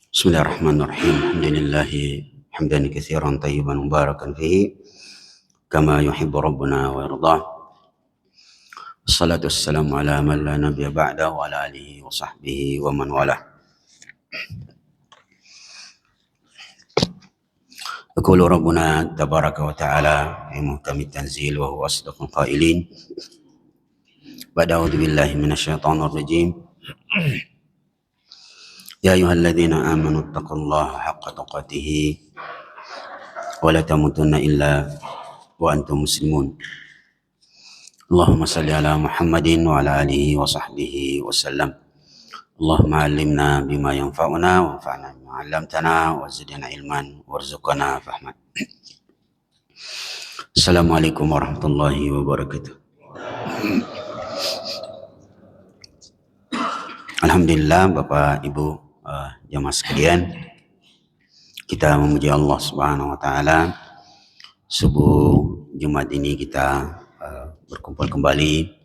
Bismillahirrahmanirrahim. Alhamdulillahi hamdan katsiran tayyiban mubarakan fihi kama yuhibbu rabbuna wa yardah. Wassalatu wassalamu ala man la nabiyya ba'da wa ala alihi wa sahbihi wa man walah. Yaqulu rabbuna tabaraka wa ta'ala fi muhkamit tanzil wa huwa asdaqul qailin. Ba'da a'udzu billahi minasyaitonir rajim. Ya ayyuhalladzina amanu taqullaha haqqa tuqatih wa la tamutunna illa wa antum muslimun. Allahumma salli ala Muhammadin wa ala alihi wa sahbihi wa sallam. Allahumma allimna bima yanfa'una wa anfa'na bima 'allamtana wa zidna ilman warzuqna fahman. Assalamualaikum warahmatullahi wabarakatuh. Alhamdulillah Bapak Ibu jamaah sekalian, kita memuji Allah Subhanahu wa taala. Subuh Jumat ini kita berkumpul kembali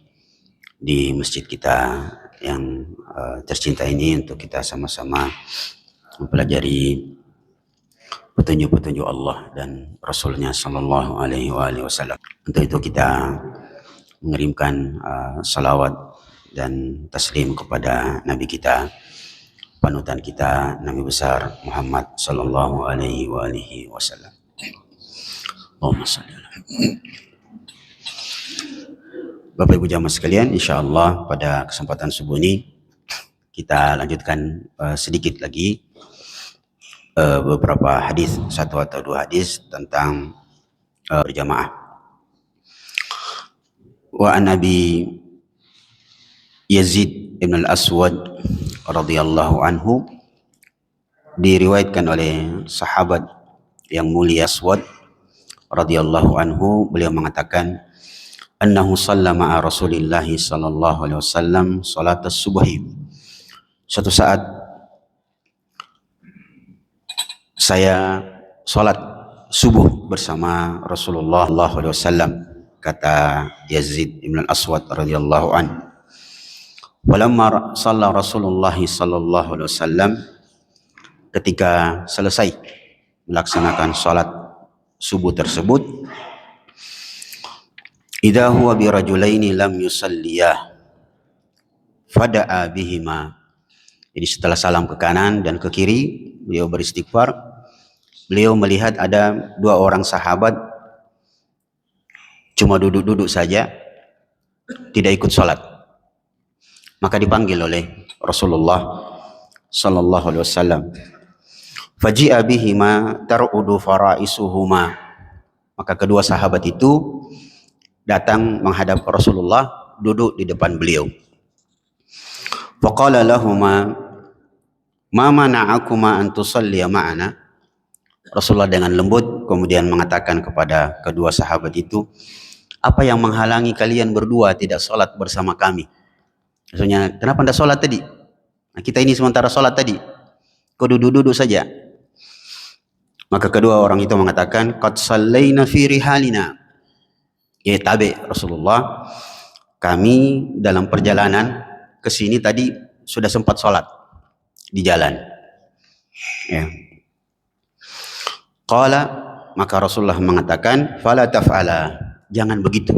di masjid kita yang tercinta ini untuk kita sama-sama mempelajari petunjuk-petunjuk Allah dan Rasulnya Sallallahu Alaihi Wasallam. Untuk itu kita mengirimkan salawat dan taslim kepada Nabi kita, panutan kita, Nabi besar Muhammad Sallallahu Alaihi Wasallam. Allahumma shalli ala Bapak Ibu jamaah sekalian, insyaallah pada kesempatan subuh ini kita lanjutkan sedikit lagi beberapa hadis, satu atau dua hadis tentang berjamaah. Wa an Nabi Yazid ibn al-Aswad radhiyallahu anhu, diriwayatkan oleh sahabat yang mulia Aswad radhiyallahu anhu, beliau mengatakan annahu sallama ma'a Rasulillah sallallahu alaihi wasallam salat as-subhi. Suatu saat saya salat subuh bersama Rasulullah sallallahu alaihi wasallam, kata Yazid ibn al-Aswad radhiyallahu anhu. Walamma shalla Rasulullah sallallahu alaihi wasallam, ketika selesai melaksanakan salat subuh tersebut, idza huwa bi rajulaini lam yusalliyah fada'a bihima. Jadi setelah salam ke kanan dan ke kiri, beliau beristighfar. Beliau melihat ada dua orang sahabat cuma duduk-duduk saja, tidak ikut salat. Maka dipanggil oleh Rasulullah sallallahu alaihi wasallam. Faji'a bihima tar'udu fara'isuhuma. Maka kedua sahabat itu datang menghadap Rasulullah, duduk di depan beliau. Faqala lahuma ma mana'akuma an tusalliya ma'ana. Rasulullah dengan lembut kemudian mengatakan kepada kedua sahabat itu, apa yang menghalangi kalian berdua tidak salat bersama kami? Maksudnya, kenapa tidak sholat tadi? Nah, kita ini sementara sholat tadi, kau duduk-duduk saja. Maka kedua orang itu mengatakan, qad sallayna fi rihalina. Ya tabi Rasulullah, kami dalam perjalanan ke sini tadi sudah sempat sholat di jalan. Ya. Qala, maka Rasulullah mengatakan, fala taf'ala, jangan begitu.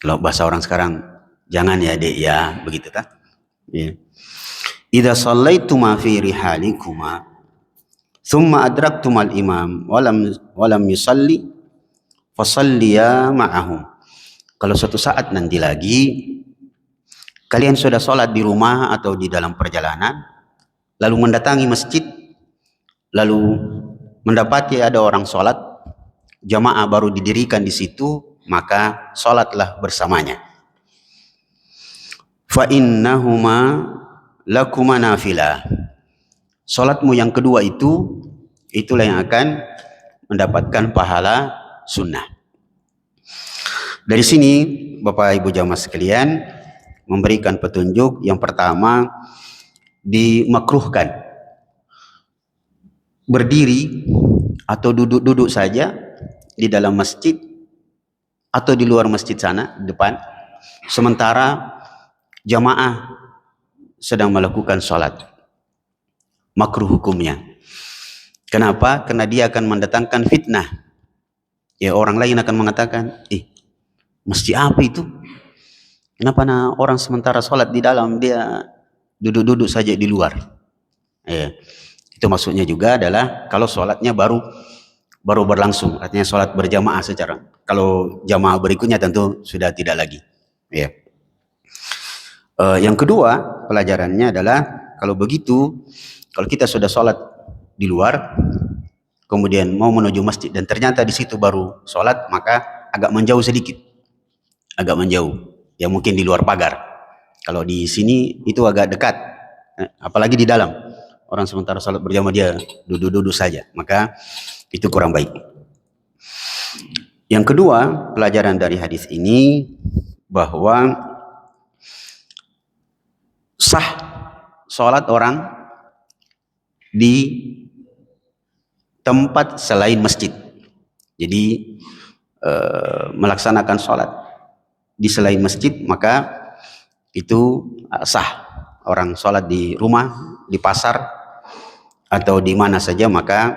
Kalau bahasa orang sekarang, jangan ya dek ya, begitu tak? Ya. Idza shallaituma fi rihalikuma thumma adraktumal imam walam yusalli fasalliya ma'ahum. Kalau suatu saat nanti lagi kalian sudah sholat di rumah atau di dalam perjalanan, lalu mendatangi masjid, lalu mendapati ada orang sholat, jamaah baru didirikan di situ, maka sholatlah bersamanya. Fa innahuma lakuma nafilah. Salatmu yang kedua itu, itulah yang akan mendapatkan pahala sunnah. Dari sini Bapak Ibu jamaah sekalian memberikan petunjuk. Yang pertama, dimakruhkan berdiri atau duduk-duduk saja di dalam masjid atau di luar masjid sana depan, sementara jamaah sedang melakukan sholat, makruh hukumnya. Kenapa? Karena dia akan mendatangkan fitnah. Ya, orang lain akan mengatakan, masjid apa itu? Kenapa orang sementara sholat di dalam, dia duduk-duduk saja di luar? Ya, itu maksudnya juga adalah kalau sholatnya baru berlangsung, artinya sholat berjamaah secara. Kalau jamaah berikutnya tentu sudah tidak lagi. Ya. Yang kedua pelajarannya adalah kalau begitu, kalau kita sudah sholat di luar, kemudian mau menuju masjid dan ternyata di situ baru sholat, maka agak menjauh sedikit, agak menjauh, ya mungkin di luar pagar. Kalau di sini itu agak dekat, apalagi di dalam. Orang sementara sholat berjamaah dia duduk-duduk saja, maka itu kurang baik. Yang kedua pelajaran dari hadis ini bahwa sah sholat orang di tempat selain masjid. Jadi melaksanakan sholat di selain masjid, maka itu sah. Orang sholat di rumah, di pasar, atau di mana saja, maka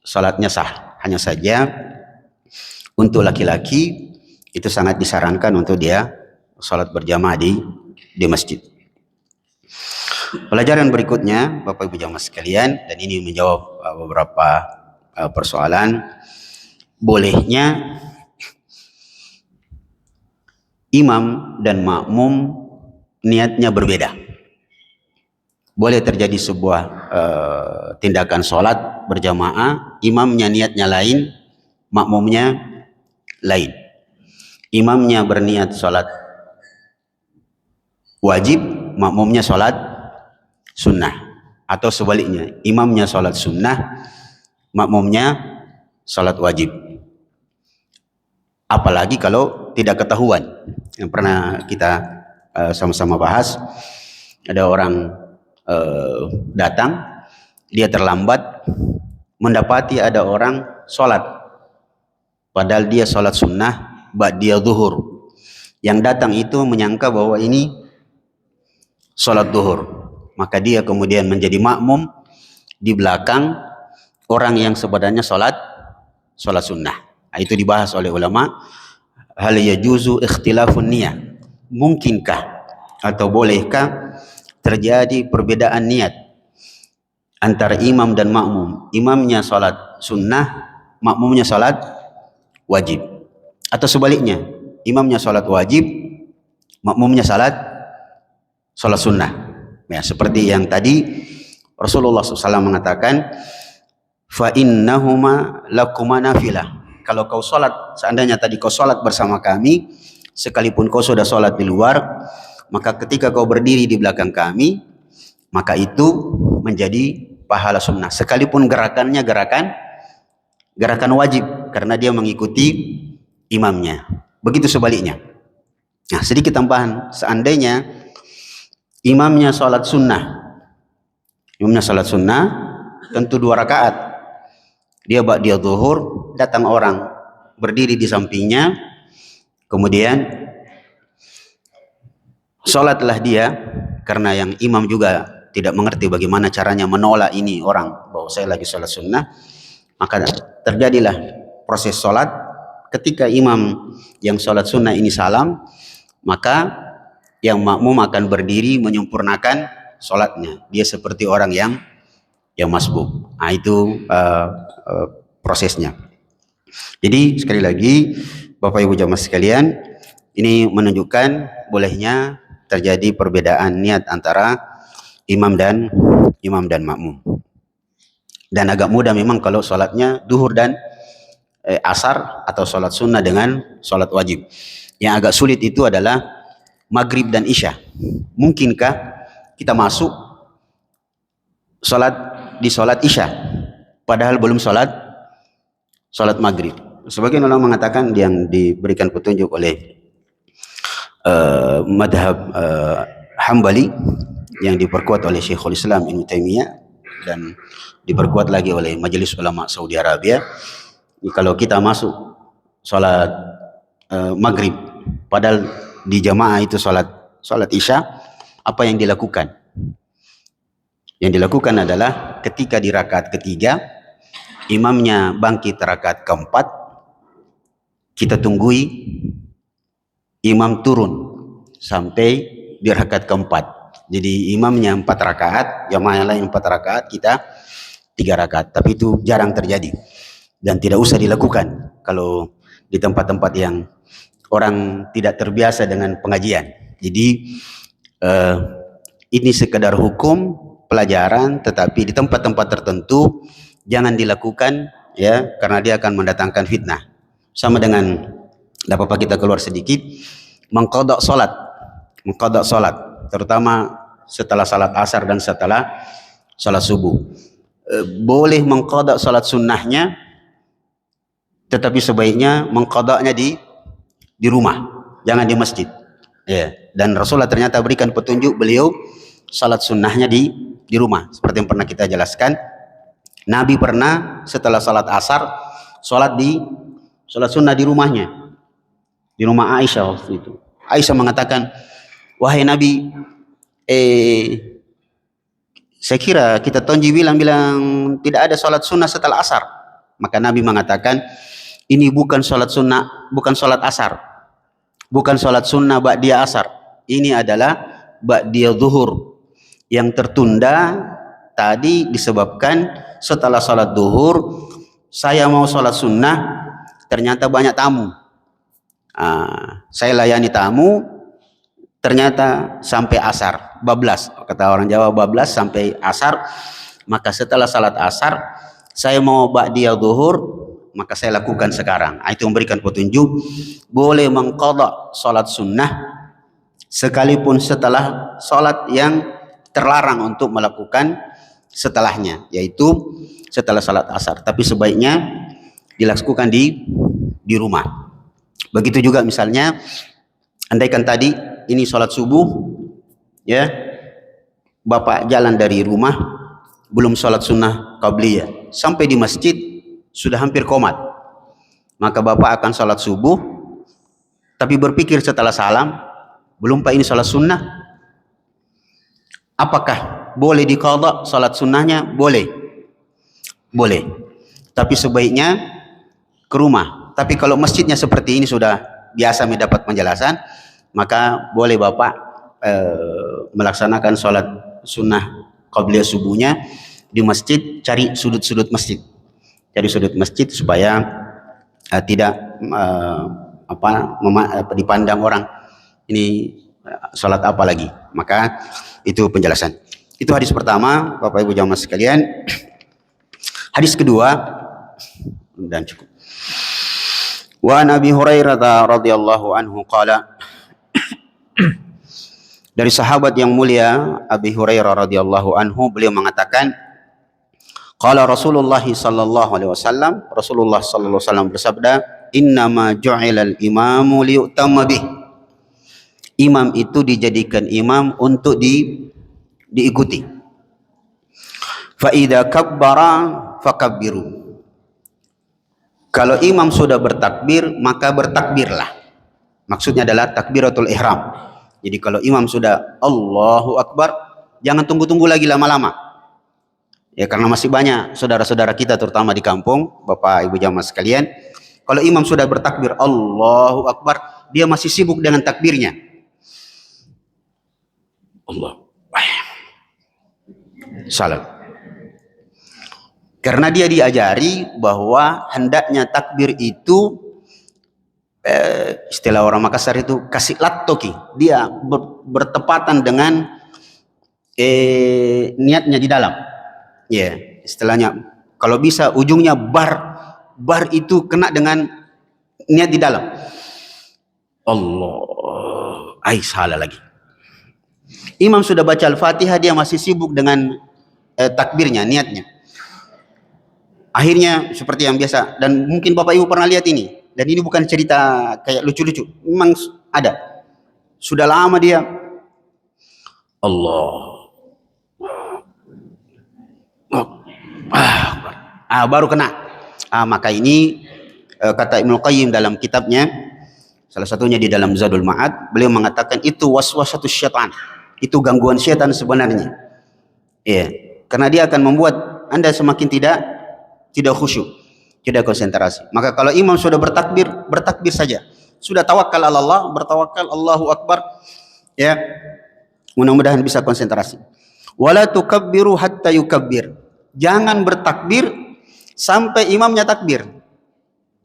sholatnya sah. Hanya saja untuk laki-laki itu sangat disarankan untuk dia sholat berjamaah di masjid. Pelajaran berikutnya, Bapak Ibu jamaah sekalian, dan ini menjawab beberapa persoalan, bolehnya imam dan makmum niatnya berbeda. Boleh terjadi sebuah tindakan sholat berjamaah, imamnya niatnya lain, makmumnya lain. Imamnya berniat sholat wajib, makmumnya sholat sunnah, atau sebaliknya, imamnya sholat sunnah, makmumnya sholat wajib. Apalagi kalau tidak ketahuan. Yang pernah kita sama-sama bahas, ada orang datang, dia terlambat, mendapati ada orang sholat, padahal dia sholat sunnah ba'diyah zuhur. Yang datang itu menyangka bahwa ini sholat zuhur, maka dia kemudian menjadi makmum di belakang orang yang sebenarnya sholat sunnah. Itu dibahas oleh ulama, hal yajuzu ikhtilafun niyah, mungkinkah atau bolehkah terjadi perbedaan niat antara imam dan makmum, imamnya sholat sunnah, makmumnya sholat wajib, atau sebaliknya, imamnya sholat wajib, makmumnya sholat sunnah. Ya, seperti yang tadi Rasulullah SAW mengatakan, fa innahuma lakuma nafilah. Kalau kau sholat, seandainya tadi kau sholat bersama kami, sekalipun kau sudah sholat di luar, maka ketika kau berdiri di belakang kami, maka itu menjadi pahala sunnah, sekalipun gerakannya gerakan wajib, karena dia mengikuti imamnya. Begitu sebaliknya. Nah, sedikit tambahan, seandainya imamnya sholat sunnah, tentu 2 rakaat, dia ba'diyah zuhur, datang orang berdiri di sampingnya, kemudian sholatlah dia, karena yang imam juga tidak mengerti bagaimana caranya menolak ini orang bahwa saya lagi sholat sunnah, maka terjadilah proses sholat. Ketika imam yang sholat sunnah ini salam, maka yang makmum akan berdiri menyempurnakan sholatnya. Dia seperti orang yang masbuk. Nah, itu prosesnya. Jadi sekali lagi, Bapak Ibu jamaah sekalian, ini menunjukkan bolehnya terjadi perbedaan niat antara imam dan makmum. Dan agak mudah memang kalau sholatnya duhur dan asar, atau sholat sunnah dengan sholat wajib. Yang agak sulit itu adalah maghrib dan isya. Mungkinkah kita masuk di sholat isya padahal belum sholat maghrib? Sebagian ulama mengatakan, yang diberikan petunjuk oleh madhab Hambali, yang diperkuat oleh Syekhul Islam Ibnu Taimiyah dan diperkuat lagi oleh Majelis Ulama Saudi Arabia, kalau kita masuk sholat maghrib padahal di jamaah itu sholat salat Isya, apa yang dilakukan? Yang dilakukan adalah ketika di rakaat ketiga, imamnya bangkit rakaat keempat, kita tunggui imam turun sampai di rakaat keempat. Jadi imamnya 4 rakaat, jamaah yang lain 4 rakaat, kita 3 rakaat. Tapi itu jarang terjadi dan tidak usah dilakukan kalau di tempat-tempat yang orang tidak terbiasa dengan pengajian. Jadi ini sekedar hukum pelajaran, tetapi di tempat-tempat tertentu jangan dilakukan, ya, karena dia akan mendatangkan fitnah. Sama dengan, tidak apa-apa kita keluar sedikit, mengqadha salat, terutama setelah salat asar dan setelah salat subuh. Boleh mengqadha salat sunnahnya, tetapi sebaiknya mengqadhanya di rumah, jangan di masjid. Ya, dan Rasulullah ternyata berikan petunjuk, beliau salat sunnahnya di rumah, seperti yang pernah kita jelaskan. Nabi pernah setelah salat asar salat sunnah di rumahnya, di rumah Aisyah waktu itu. Aisyah mengatakan, wahai Nabi, saya kira kita tonji bilang tidak ada salat sunnah setelah asar. Maka Nabi mengatakan, ini bukan salat sunnah, bukan salat asar, bukan salat sunnah ba'diyah asar. Ini adalah ba'diyah zuhur yang tertunda tadi disebabkan setelah salat zuhur saya mau salat sunnah, ternyata banyak tamu. Saya layani tamu, ternyata sampai asar, bablas, kata orang Jawa, bablas sampai asar. Maka setelah salat asar saya mau ba'diyah zuhur, maka saya lakukan sekarang. Itu memberikan petunjuk boleh mengqadha salat sunnah sekalipun setelah salat yang terlarang untuk melakukan setelahnya, yaitu setelah salat asar. Tapi sebaiknya dilakukan di rumah. Begitu juga misalnya, andaikan tadi ini salat subuh, ya, Bapak jalan dari rumah belum salat sunnah qabliyah, sampai di masjid sudah hampir qomat, maka Bapak akan salat subuh, tapi berpikir setelah salam, belum Pak ini salat sunnah, apakah boleh diqadha salat sunnahnya? Boleh, tapi sebaiknya ke rumah. Tapi kalau masjidnya seperti ini sudah biasa mendapat penjelasan, maka boleh Bapak melaksanakan salat sunnah qabliyah subuhnya di masjid. Cari sudut-sudut masjid, supaya tidak dipandang orang ini salat apa lagi. Maka itu penjelasan. Itu hadis pertama, Bapak Ibu jamaah sekalian. Hadis kedua, dan cukup. Wa Nabi Hurairah radhiyallahu anhu qala, dari sahabat yang mulia Abi Hurairah radhiyallahu anhu, beliau mengatakan, qala Rasulullah sallallahu alaihi wasallam, Rasulullah sallallahu alaihi wasallam bersabda, innama ju'ilal imamu liyutamma bih. Imam itu dijadikan imam untuk diikuti. Fa idza kabbara fakabbiru. Kalau imam sudah bertakbir, maka bertakbirlah. Maksudnya adalah takbiratul ihram. Jadi kalau imam sudah Allahu Akbar, jangan tunggu-tunggu lagi lama-lama. Ya, karena masih banyak saudara-saudara kita terutama di kampung, Bapak Ibu jamaah sekalian, kalau imam sudah bertakbir Allahu Akbar, dia masih sibuk dengan takbirnya. Allah. Salam. Karena dia diajari bahwa hendaknya takbir itu istilah orang Makassar itu kasih lattoki, dia bertepatan dengan niatnya di dalam. Ya, istilahnya kalau bisa ujungnya bar itu kena dengan niat di dalam. Allah, salah lagi. Imam sudah baca Al-Fatihah, dia masih sibuk dengan takbirnya, niatnya. Akhirnya seperti yang biasa, dan mungkin Bapak Ibu pernah lihat ini, dan ini bukan cerita kayak lucu-lucu, memang ada. Sudah lama dia Allah baru kena. Maka ini kata Ibnu Qayyim dalam kitabnya Salah satunya di dalam Zadul Ma'ad, beliau mengatakan itu waswasatus syaitan. Itu gangguan syaitan sebenarnya. Iya, karena dia akan membuat Anda semakin tidak khusyuk, tidak konsentrasi. Maka kalau imam sudah bertakbir, bertakbir saja. Sudah tawakal Allah, bertawakal Allahu Akbar, ya. Mudah-mudahan bisa konsentrasi. Wala tukabbiru hatta yukabbir. Jangan bertakbir sampai imamnya takbir.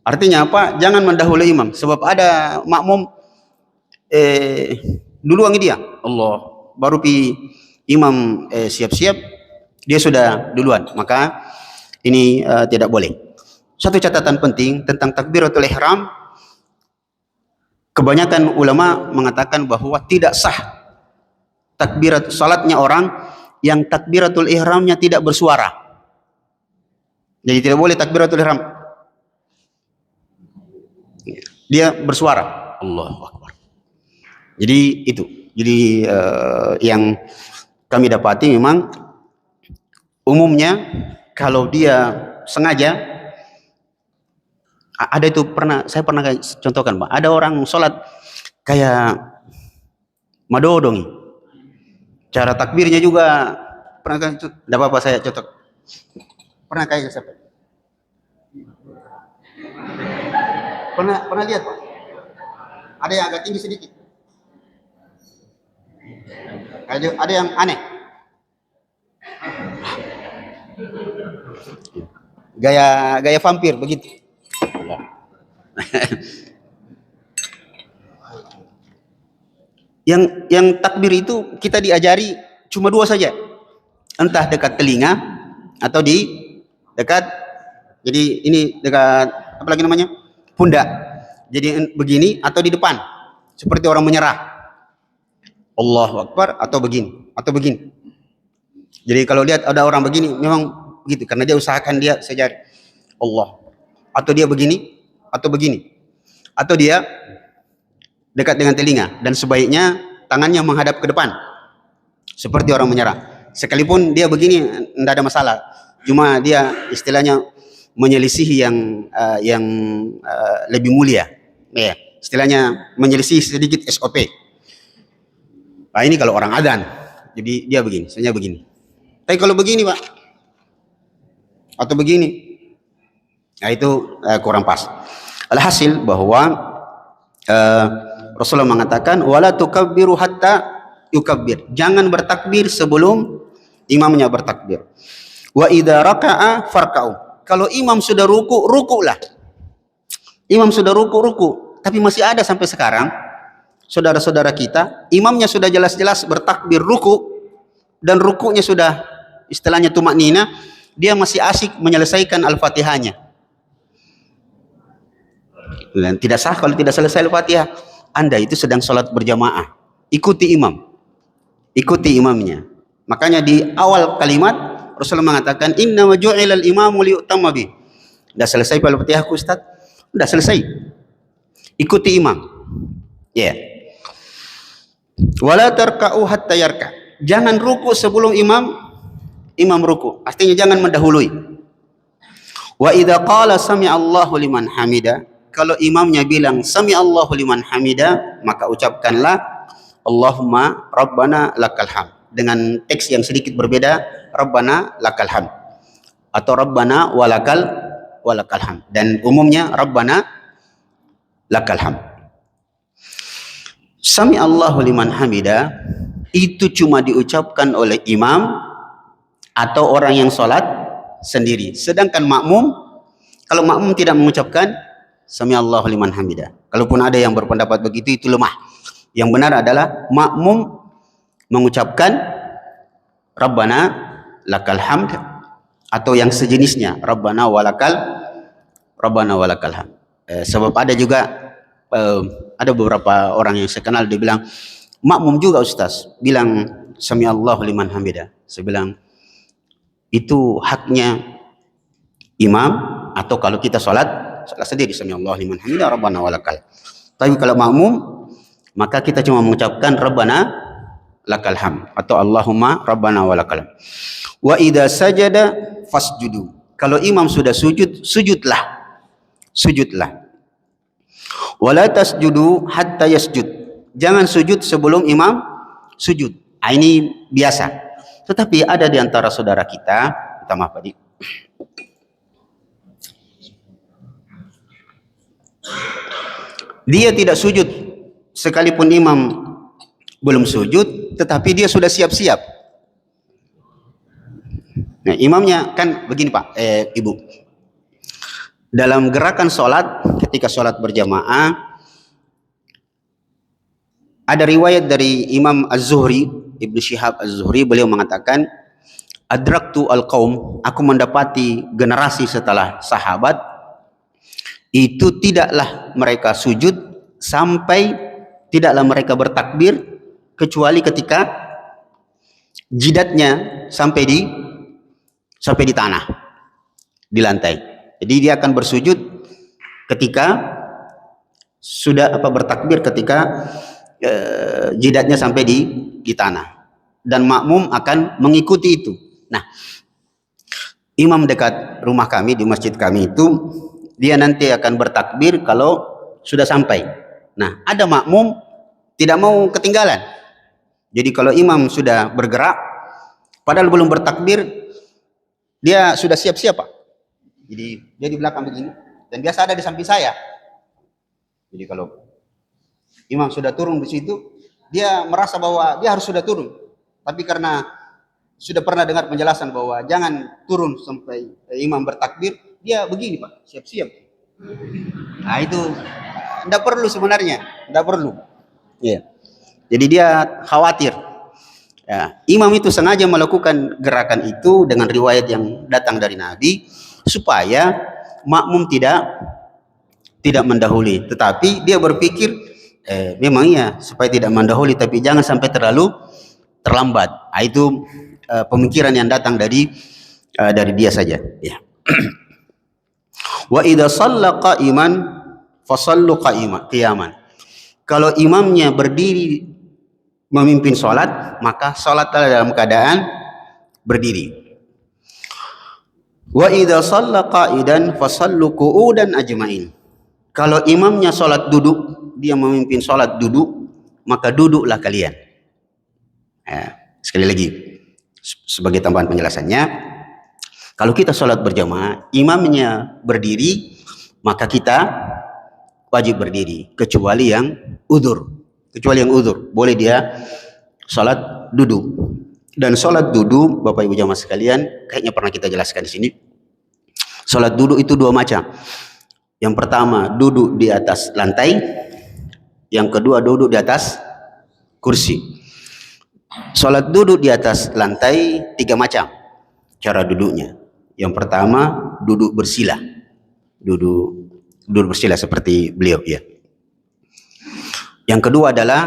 Artinya apa? Jangan mendahului imam, sebab ada makmum duluan dia. Allah, baru imam siap-siap, dia sudah duluan. Maka ini tidak boleh. Satu catatan penting tentang takbiratul ihram, kebanyakan ulama mengatakan bahwa tidak sah takbirat salatnya orang yang takbiratul ihramnya tidak bersuara. Jadi tidak boleh takbiratul ihram dia bersuara, Allahu Akbar. Jadi itu. Jadi yang kami dapati memang umumnya kalau dia sengaja, ada itu saya pernah contohkan, Pak. Ada orang sholat kayak madodong, cara takbirnya juga pernah kan? Tidak apa-apa saya contoh. Pernah kayak siapa? Pernah lihat, Pak? Ada yang agak tinggi sedikit. Ada yang aneh. Gaya vampir begitu. yang takbir itu kita diajari cuma dua saja. Entah dekat telinga atau di dekat, jadi ini dekat apa lagi namanya? Pundak. Jadi begini atau di depan. Seperti orang menyerah. Allahu Akbar atau begini atau begini. Jadi kalau lihat ada orang begini memang begitu, karena dia usahakan dia sejari Allah, atau dia begini atau begini, atau dia dekat dengan telinga, dan sebaiknya tangannya menghadap ke depan seperti orang menyerah. Sekalipun dia begini tidak ada masalah, cuma dia istilahnya menyelisihi yang lebih mulia, ya, istilahnya menyelisih sedikit SOP. Nah ini kalau orang adzan, jadi dia begini, sebenarnya begini. Tapi kalau begini, Pak, atau begini, nah itu kurang pas. Alhasil bahwa Rasulullah mengatakan wala tukabbiru hatta yukabbir. Jangan bertakbir sebelum imamnya bertakbir. Wa idza raka'a farka'u. Kalau imam sudah ruku, rukulah. Imam sudah ruku, tapi masih ada sampai sekarang saudara-saudara kita, imamnya sudah jelas-jelas bertakbir ruku, dan rukunya sudah istilahnya tumaknina, dia masih asik menyelesaikan Al-Fatihahnya. Dan tidak sah kalau tidak selesai Al-Fatihah. Anda itu sedang sholat berjamaah, ikuti imam, ikuti imamnya. Makanya di awal kalimat Rasulullah mengatakan inna wa ju'ilal imamu liyutamma bih. Sudah selesai Al-Fatihah, Ustaz? Sudah selesai, ikuti imam, ya. Wala tarka'u hatta yarka. Jangan ruku sebelum imam ruku. Artinya jangan mendahului. Wa idza qala sami'allahu liman hamida. Kalau imamnya bilang sami'allahu liman hamida, maka ucapkanlah Allahumma rabbana lakal hamd. Dengan teks yang sedikit berbeda, rabbana lakal hamd atau rabbana walakal hamd, dan umumnya rabbana lakal hamd. Sami Allahu liman hamida itu cuma diucapkan oleh imam atau orang yang sholat sendiri. Sedangkan makmum, kalau makmum tidak mengucapkan Sami Allahu liman hamida, kalaupun ada yang berpendapat begitu, itu lemah. Yang benar adalah makmum mengucapkan Rabbana lakal hamd atau yang sejenisnya, Rabbana walakal hamd. Sebab ada juga ada beberapa orang yang saya kenal, dia bilang makmum juga Ustaz bilang Sami Allahu liman hamida. Saya bilang itu haknya imam, atau kalau kita sholat sendiri Sami Allahu liman hamida Rabbana walakal. Tapi kalau makmum, maka kita cuma mengucapkan Rabbana lakal hamd atau Allahumma Rabbana walakal hamd. Wa idza sajada fasjudu. Kalau imam sudah sujud, sujudlah. Wala tasjudu hatta yasjud. Jangan sujud sebelum imam sujud. Ini biasa. Tetapi ada di antara saudara kita, minta maaf Pak, dia tidak sujud sekalipun imam belum sujud, tetapi dia sudah siap-siap. Nah, imamnya kan begini Pak, Ibu. Dalam gerakan sholat, ketika sholat berjamaah, ada riwayat dari Imam Az-Zuhri, Ibnu Syihab Az-Zuhri, beliau mengatakan, adraktu al-qaum, aku mendapati generasi setelah sahabat, itu tidaklah mereka sujud sampai tidaklah mereka bertakbir kecuali ketika jidatnya sampai di tanah, di lantai. Jadi dia akan bersujud ketika sudah bertakbir ketika jidatnya sampai di tanah, dan makmum akan mengikuti itu. Nah, imam dekat rumah kami, di masjid kami itu, dia nanti akan bertakbir kalau sudah sampai. Nah, ada makmum tidak mau ketinggalan. Jadi kalau imam sudah bergerak, padahal belum bertakbir, dia sudah siap-siap Pak. Jadi dia di belakang begini, dan biasa ada di samping saya. Jadi kalau imam sudah turun di situ, dia merasa bahwa dia harus sudah turun. Tapi karena sudah pernah dengar penjelasan bahwa jangan turun sampai imam bertakbir, dia begini Pak, siap-siap. Nah itu tidak perlu sebenarnya, tidak perlu. Ya. Jadi dia khawatir. Ya, imam itu sengaja melakukan gerakan itu dengan riwayat yang datang dari Nabi supaya makmum tidak mendahului. Tetapi dia berpikir memang iya supaya tidak mendahului, tapi jangan sampai terlalu terlambat. Nah, itu pemikiran yang datang dari dia saja. Ya. Wa idza shalla qa'iman fasallu qiyaman. Kalau imamnya berdiri memimpin sholat, maka sholatlah dalam keadaan berdiri. Wa idza shalla qa'idan fasallu qu'udan ajma'in. Kalau imamnya sholat duduk, dia memimpin sholat duduk, maka duduklah kalian. Sekali lagi sebagai tambahan penjelasannya, kalau kita sholat berjamaah, imamnya berdiri, maka kita wajib berdiri, kecuali yang udzur. Boleh dia sholat duduk. Dan sholat duduk, Bapak Ibu jamaah sekalian, kayaknya pernah kita jelaskan di sini. Sholat duduk itu dua macam. Yang pertama duduk di atas lantai, yang kedua duduk di atas kursi. Sholat duduk di atas lantai tiga macam cara duduknya. Yang pertama duduk bersila, duduk bersila seperti beliau ya. Yang kedua adalah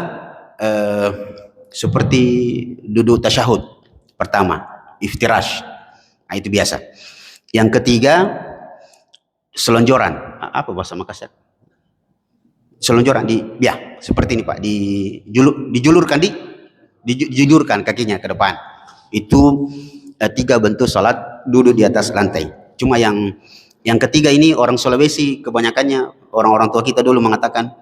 seperti duduk tasyahud pertama, iftirash. Nah, itu biasa. Yang ketiga selonjoran. Apa bahasa Makassar? Selonjoran seperti ini Pak, dijulurkan kakinya ke depan. Itu tiga bentuk salat duduk di atas lantai. Cuma yang ketiga ini orang Sulawesi kebanyakannya, orang-orang tua kita dulu mengatakan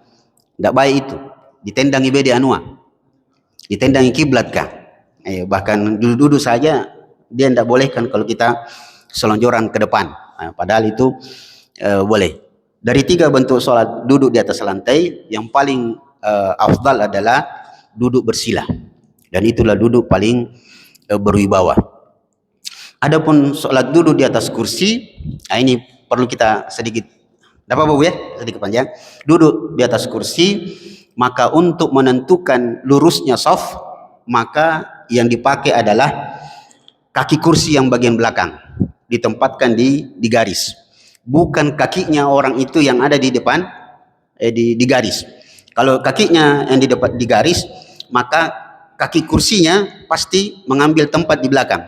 tidak baik itu. Ditendangi bede anua, ditendangi kiblat kah? Bahkan duduk-duduk saja dia tidak bolehkan kalau kita selonjoran ke depan. Padahal itu boleh. Dari tiga bentuk sholat duduk di atas lantai, yang paling afdal adalah duduk bersila, dan itulah duduk paling berwibawa. Adapun sholat duduk di atas kursi, ini perlu kita sedikit, apa Bu ya, sedikit panjang. Duduk di atas kursi, maka untuk menentukan lurusnya shaf, maka yang dipakai adalah kaki kursi yang bagian belakang, ditempatkan di garis, bukan kakinya orang itu yang ada di depan di garis. Kalau kakinya yang di depan di garis, maka kaki kursinya pasti mengambil tempat di belakang,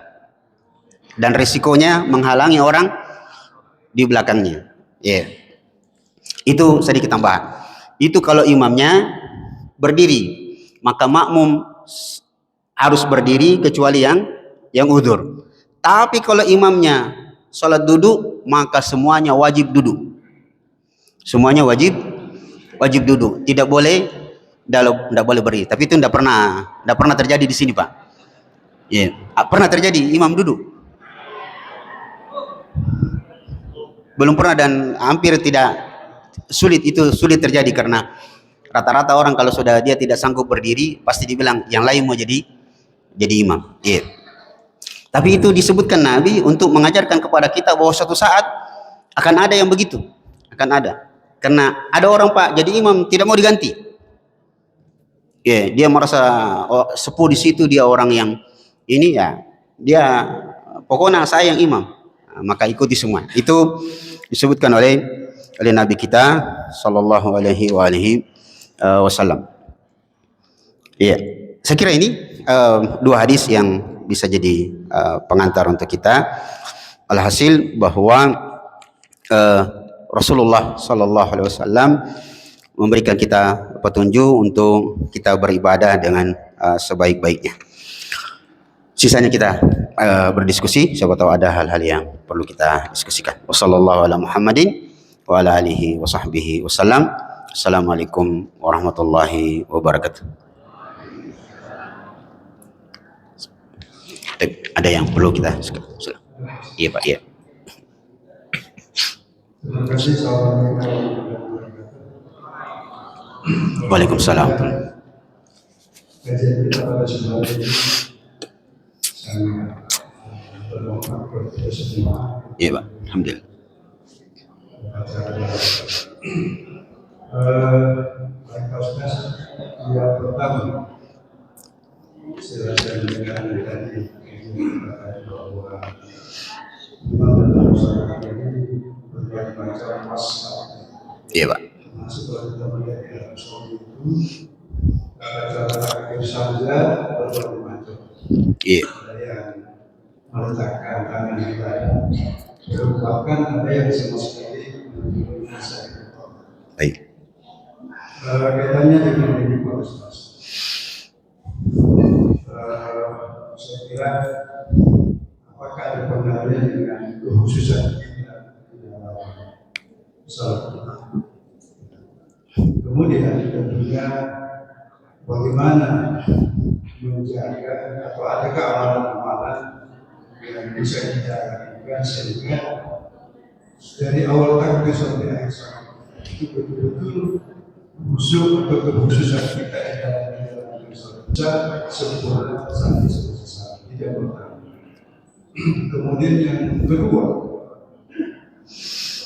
dan resikonya menghalangi orang di belakangnya. Itu sedikit tambahan. Itu kalau imamnya berdiri, maka makmum harus berdiri kecuali yang udzur. Tapi kalau imamnya sholat duduk, maka semuanya wajib duduk. Semuanya wajib wajib duduk, tidak boleh berdiri. Tapi itu tidak pernah terjadi di sini, Pak. Ya, pernah terjadi imam duduk? Belum pernah, dan hampir tidak, sulit terjadi karena rata-rata orang kalau sudah dia tidak sanggup berdiri pasti dibilang yang lain mau jadi imam. Ya. Tapi itu disebutkan Nabi untuk mengajarkan kepada kita bahwa suatu saat akan ada yang begitu, akan ada. Karena ada orang, Pak, jadi imam tidak mau diganti. Ya, dia merasa sepuh di situ, dia orang yang ini, ya, dia pokoknya saya yang imam. Nah, maka ikuti semua. Itu disebutkan oleh Nabi kita sallallahu alaihi wasallam. Ya, saya kira ini dua hadis yang bisa jadi pengantar untuk kita. Alhasil bahwa Rasulullah sallallahu alaihi wasallam memberikan kita petunjuk untuk kita beribadah dengan sebaik-baiknya. Sisanya kita berdiskusi, siapa tahu ada hal-hal yang perlu kita diskusikan. Wassallallahu ala Muhammadin wa ala alihi wa sahbihi wasallam. Assalamualaikum warahmatullahi wabarakatuh. Ada yang perlu kita? Iya, Pak, iya. Terima kasih. Waalaikumsalam. Kajian kita pada sebuah ini sangat bermanfaat buat kita semua. Iya, Pak. Alhamdulillah. Yang pertama, setelah saya mendengar dari tadi bahwa Imam dan Rasulullah ini berbagai macam masalah. Iya, Pak. Setelah kita melihat di dalam sholat itu, cara akhir saja berbagai macam. Iya. Ada yang meletakkan tangan kita, bahkan ada yang sama sekali menasihati. Baik. Kaitannya dengan ini Pak Ustaz. Saya kira apakah ada pengaruhnya dengan kekhususan kita di dalam sholat. Kemudian tentunya bagaimana menjaga atau adakah amalan-amalan yang bisa kita lakukan sehingga dari awal takbir sampai akhir salat itu betul-betul khusyuk atau kekhususan kita dalam sholat sempurna sampai selesai, tidak bertambah. Kemudian yang kedua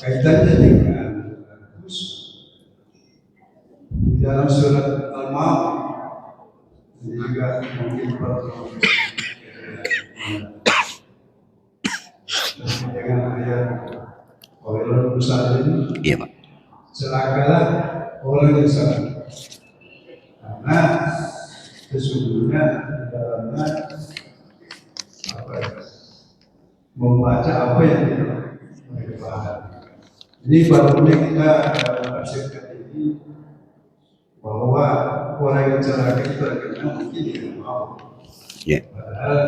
kaitannya dengan di dalam surat Al-Ma'un juga mungkin perlu dengan ayat Wailul Musallin. Iya, Pak. Celakalah orang yang salat, karena sesungguhnya di dalamnya membaca apa yang mereka paham. Ini baru kita tafsirkan ini bahwa orang yang celaka itu akhirnya mungkin tidak mau. Iya. Padahal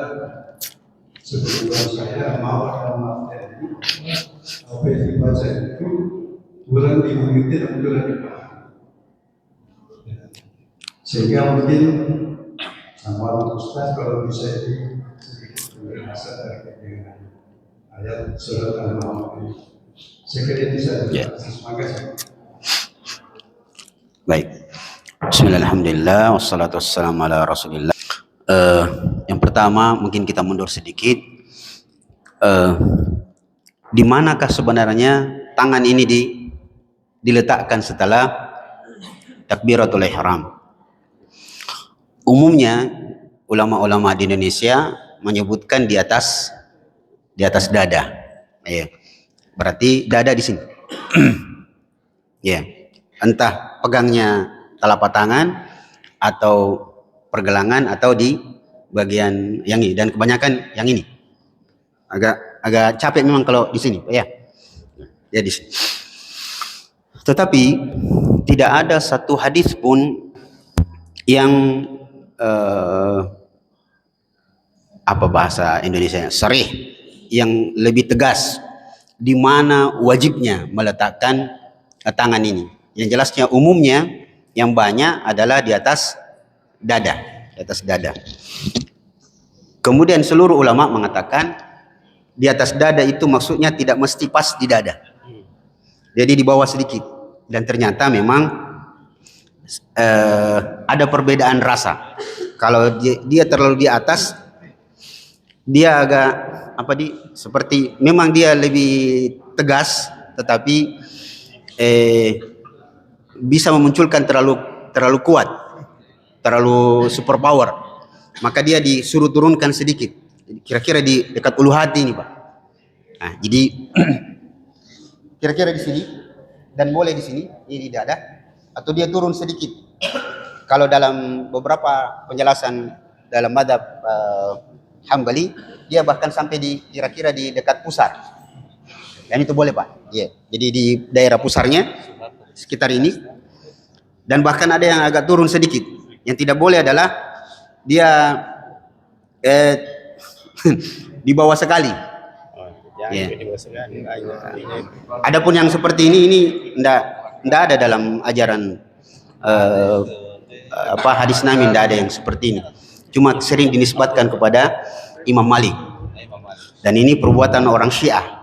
sebelum saya mau dalam artian apa yang dibaca itu bulan dimengerti dan bulan dipahami. Sehingga mungkin sama Ustaz kalau bisa ini sedikit berasa dengan ayat surat Al-Ma'un. Saya kira itu saja. Terima kasih. Baik. Bismillahirrahmanirrahim. Wassalatu wassalamu ala Rasulillah. Yang pertama mungkin kita mundur sedikit. Di manakah sebenarnya tangan ini diletakkan setelah takbiratul ihram? Umumnya ulama-ulama di Indonesia menyebutkan di atas dada. Ya. Berarti dada di sini. Ya. Entah pegangnya telapak tangan atau pergelangan atau di bagian yang ini, dan kebanyakan yang ini. Agak capek memang kalau di sini, ya. Ya di sini. Tetapi tidak ada satu hadis pun yang apa bahasa Indonesianya, sharih, yang lebih tegas di mana wajibnya meletakkan tangan ini. Yang jelasnya umumnya yang banyak adalah di atas dada, di atas dada. Kemudian seluruh ulama mengatakan di atas dada itu maksudnya tidak mesti pas di dada. Jadi di bawah sedikit. Dan ternyata memang ada perbedaan rasa. Kalau dia terlalu di atas, dia agak seperti memang dia lebih tegas, tetapi bisa memunculkan terlalu kuat, terlalu super power. Maka dia disuruh turunkan sedikit, kira-kira di dekat ulu hati ini, Pak. Nah, jadi kira-kira di sini, dan boleh di sini, ini di dada, atau dia turun sedikit. Kalau dalam beberapa penjelasan dalam madhab Hambali, dia bahkan sampai di kira-kira di dekat pusar. Dan itu boleh, Pak. Iya. Jadi di daerah pusarnya sekitar ini, dan bahkan ada yang agak turun sedikit. Yang tidak boleh adalah dia di bawah sekali. Ya. Adapun yang seperti ini ndak ada dalam ajaran hadis Nabi, ndak ada yang seperti ini. Cuma sering dinisbatkan kepada Imam Malik. Dan ini perbuatan orang Syiah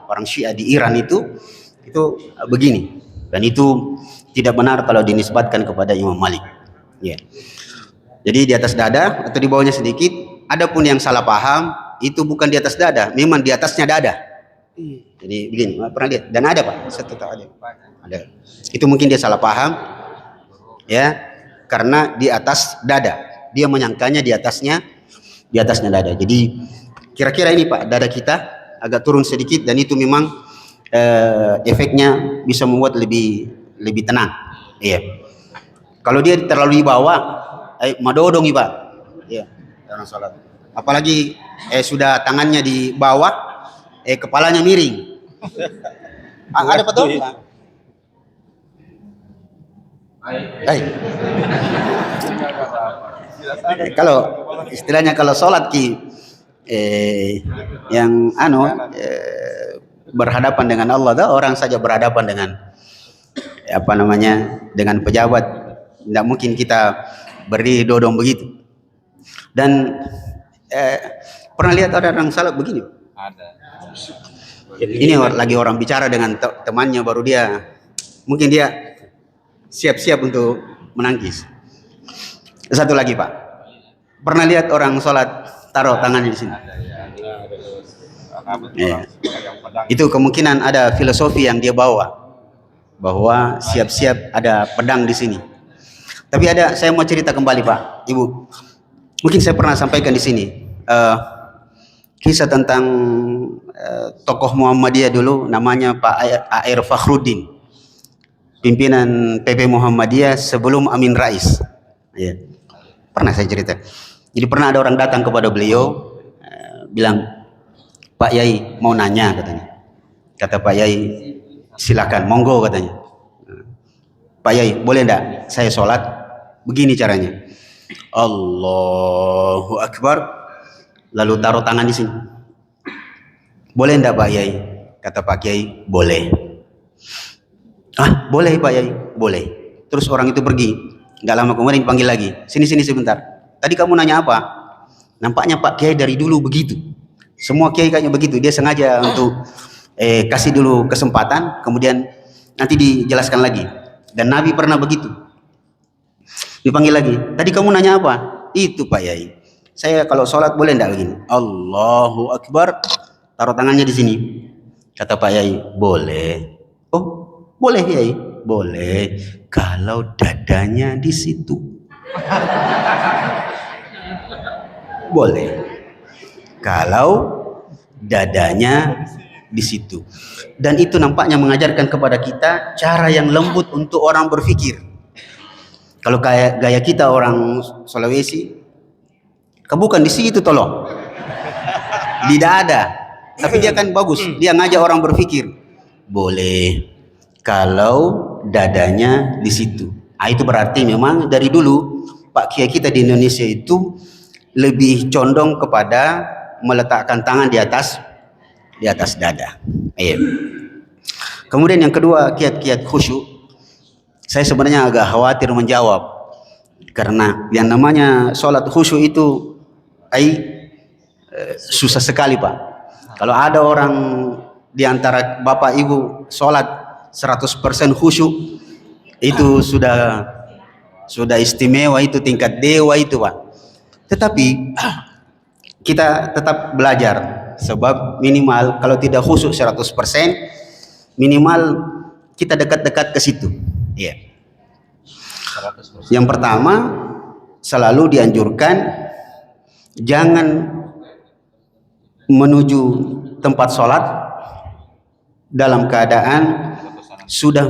di Iran itu begini. Dan itu tidak benar kalau dinisbatkan kepada Imam Malik. Ya. Jadi di atas dada atau di bawahnya sedikit. Adapun yang salah paham itu bukan di atas dada, memang di atasnya dada. Jadi begini, pernah lihat? Dan ada, Pak, saya tahu ada. Itu mungkin dia salah paham, ya, karena di atas dada. Dia menyangkanya di atasnya dada. Jadi kira-kira ini, Pak, dada kita agak turun sedikit, dan itu memang efeknya bisa membuat lebih tenang. Iya. Kalau dia terlalu di bawah, madodong, Pak. Iya, orang salat. Apalagi sudah tangannya di bawah, kepalanya miring. Ada betul? Kalau istilahnya kalau sholat yang berhadapan dengan Allah, orang saja berhadapan dengan dengan pejabat, tidak mungkin kita berdiri dodong begitu. Dan pernah lihat ada orang salat begini? Ada. Ini lagi orang bicara dengan temannya, baru mungkin dia siap-siap untuk menangis. Satu lagi, Pak, pernah lihat orang sholat taruh tangannya di sini? Ya. Itu kemungkinan ada filosofi yang dia bawa, bahwa siap-siap ada pedang di sini. Tapi saya mau cerita kembali, Pak, Ibu. Mungkin saya pernah sampaikan di sini kisah tentang tokoh Muhammadiyah dulu, namanya Pak A.R. Fakhruddin, pimpinan PP Muhammadiyah sebelum Amin Rais. Ya. Pernah saya cerita. Jadi pernah ada orang datang kepada beliau, bilang, Pak Yai mau nanya, katanya. Kata Pak Yai, silakan, monggo, katanya. Pak Yai, boleh enggak saya sholat? Begini caranya. Allahu Akbar, lalu taruh tangan di sini. Boleh enggak, Pak Yai? Kata Pak Yai, boleh. Boleh, Pak Yai, boleh. Terus orang itu pergi. Enggak lama kemudian dipanggil lagi. Sini sebentar. Tadi kamu nanya apa? Nampaknya Pak Kiai dari dulu begitu. Semua kiai kayaknya begitu. Dia sengaja untuk kasih dulu kesempatan, kemudian nanti dijelaskan lagi. Dan Nabi pernah begitu. Dipanggil lagi. Tadi kamu nanya apa? Itu, Pak Yai. Saya kalau sholat boleh enggak begini? Allahu Akbar. Taruh tangannya di sini. Kata Pak Yai, boleh. Oh, boleh, Yai. Boleh. Kalau dadanya di situ. Boleh. Kalau dadanya di situ. Dan itu nampaknya mengajarkan kepada kita cara yang lembut untuk orang berpikir. Kalau kayak gaya kita orang Sulawesi, bukan di situ tolong. Di dada. Tapi dia kan bagus. Dia ngajak orang berpikir. Boleh. Kalau dadanya di situ. Itu berarti memang dari dulu Pak Kiai kita di Indonesia itu lebih condong kepada meletakkan tangan di atas dada. Kemudian yang kedua, kiat-kiat khusyuk. Saya sebenarnya agak khawatir menjawab karena yang namanya sholat khusyuk itu susah sekali Pak. Kalau ada orang di antara Bapak Ibu sholat 100% khusyuk, itu sudah istimewa, itu tingkat dewa itu Pak. Tetapi kita tetap belajar, sebab minimal kalau tidak khusyuk 100%, minimal kita dekat-dekat ke situ. Iya. Yang pertama, selalu dianjurkan jangan menuju tempat sholat dalam keadaan sudah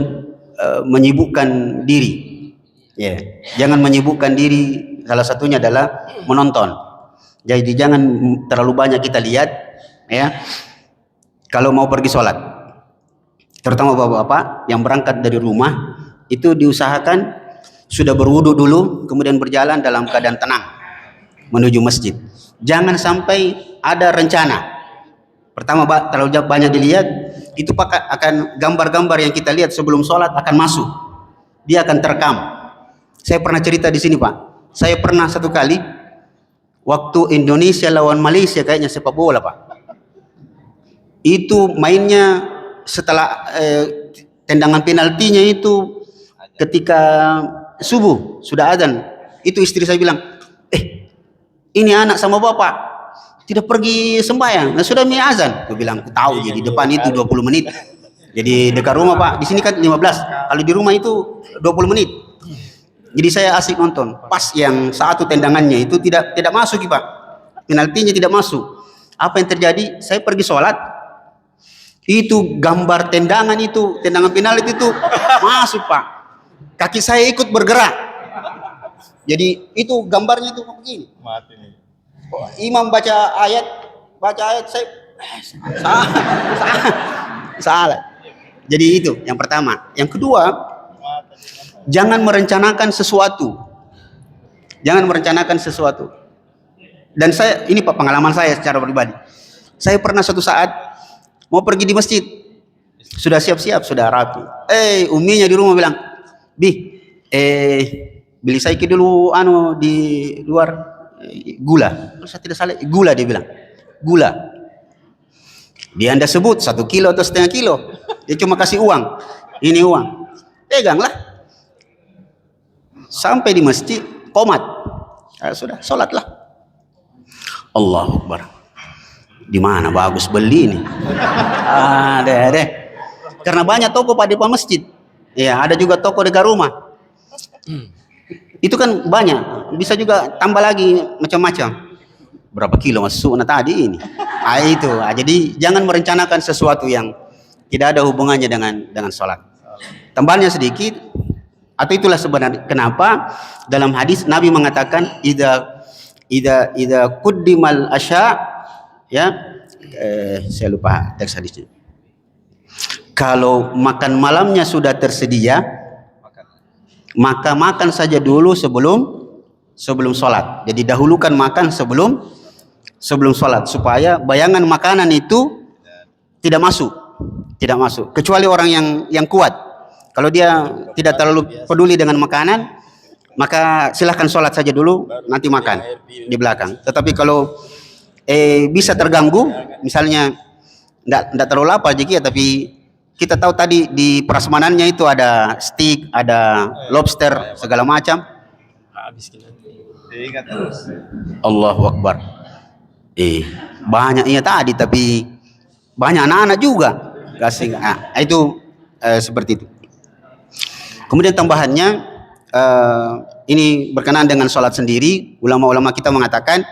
menyibukkan diri. Ya, jangan menyibukkan diri. Salah satunya adalah menonton. Jadi jangan terlalu banyak kita lihat, ya. Kalau mau pergi sholat, terutama bapak-bapak yang berangkat dari rumah, itu diusahakan sudah berwudu dulu, kemudian berjalan dalam keadaan tenang menuju masjid. Jangan sampai ada rencana. Pertama, terlalu banyak dilihat, itu akan gambar-gambar yang kita lihat sebelum sholat akan masuk. Dia akan terekam. Saya pernah cerita di sini Pak. Saya pernah satu kali waktu Indonesia lawan Malaysia, kayaknya sepak bola Pak. Itu mainnya setelah tendangan penaltinya itu ketika subuh sudah azan. Itu istri saya bilang, ini anak sama bapak tidak pergi sembahyang, nah sudah azan. Aku bilang, aku tahu jadi depan itu 20 menit. Jadi dekat rumah Pak, di sini kan 15. Kalau di rumah itu 20 menit. Jadi saya asik nonton. Pas yang satu tendangannya itu tidak masuk Pak. Penaltinya tidak masuk. Apa yang terjadi? Saya pergi sholat. Itu gambar tendangan itu, tendangan penalti itu masuk Pak. Kaki saya ikut bergerak. Jadi itu gambarnya itu begini. Mati nih. Imam baca ayat saya salah. Jadi itu yang pertama. Yang kedua, jangan merencanakan sesuatu. Jangan merencanakan sesuatu. Dan saya, ini Pak pengalaman saya secara pribadi. Saya pernah suatu saat mau pergi di masjid. Sudah siap-siap, sudah rapi. Uminya di rumah bilang, beli saya dulu di luar gula. Kalau saya tidak salah, gula dia bilang. Gula. Dia Anda sebut 1 kilo atau setengah kilo. Dia cuma kasih uang. Ini uang. Peganglah. Sampai di masjid, qomat. Sudah, sholatlah. Allahu Akbar. Di mana bagus beli ini? Ada. Karena banyak toko Pak di depan masjid. Ya, ada juga toko dekat rumah. Itu kan banyak. Bisa juga tambah lagi macam-macam. Berapa kilo masuk tadi ini? Itu. Jadi jangan merencanakan sesuatu yang tidak ada hubungannya dengan sholat. Tambahannya sedikit. Atau itulah sebenarnya kenapa dalam hadis Nabi mengatakan idza quddimal asya, ya, saya lupa teks hadisnya. Kalau makan malamnya sudah tersedia, maka makan saja dulu sebelum sholat. Jadi dahulukan makan sebelum sholat supaya bayangan makanan itu tidak masuk, kecuali orang yang kuat. Kalau dia tidak terlalu peduli dengan makanan, maka silahkan sholat saja dulu, nanti makan di belakang. Tetapi kalau bisa terganggu, misalnya tidak terlalu lapar ya, tapi kita tahu tadi di prasmanannya itu ada steak, ada lobster, segala macam. Allahu Akbar. Banyaknya tadi, tapi banyak anak-anak juga. Itu seperti itu. Kemudian tambahannya, ini berkenaan dengan sholat sendiri. Ulama-ulama kita mengatakan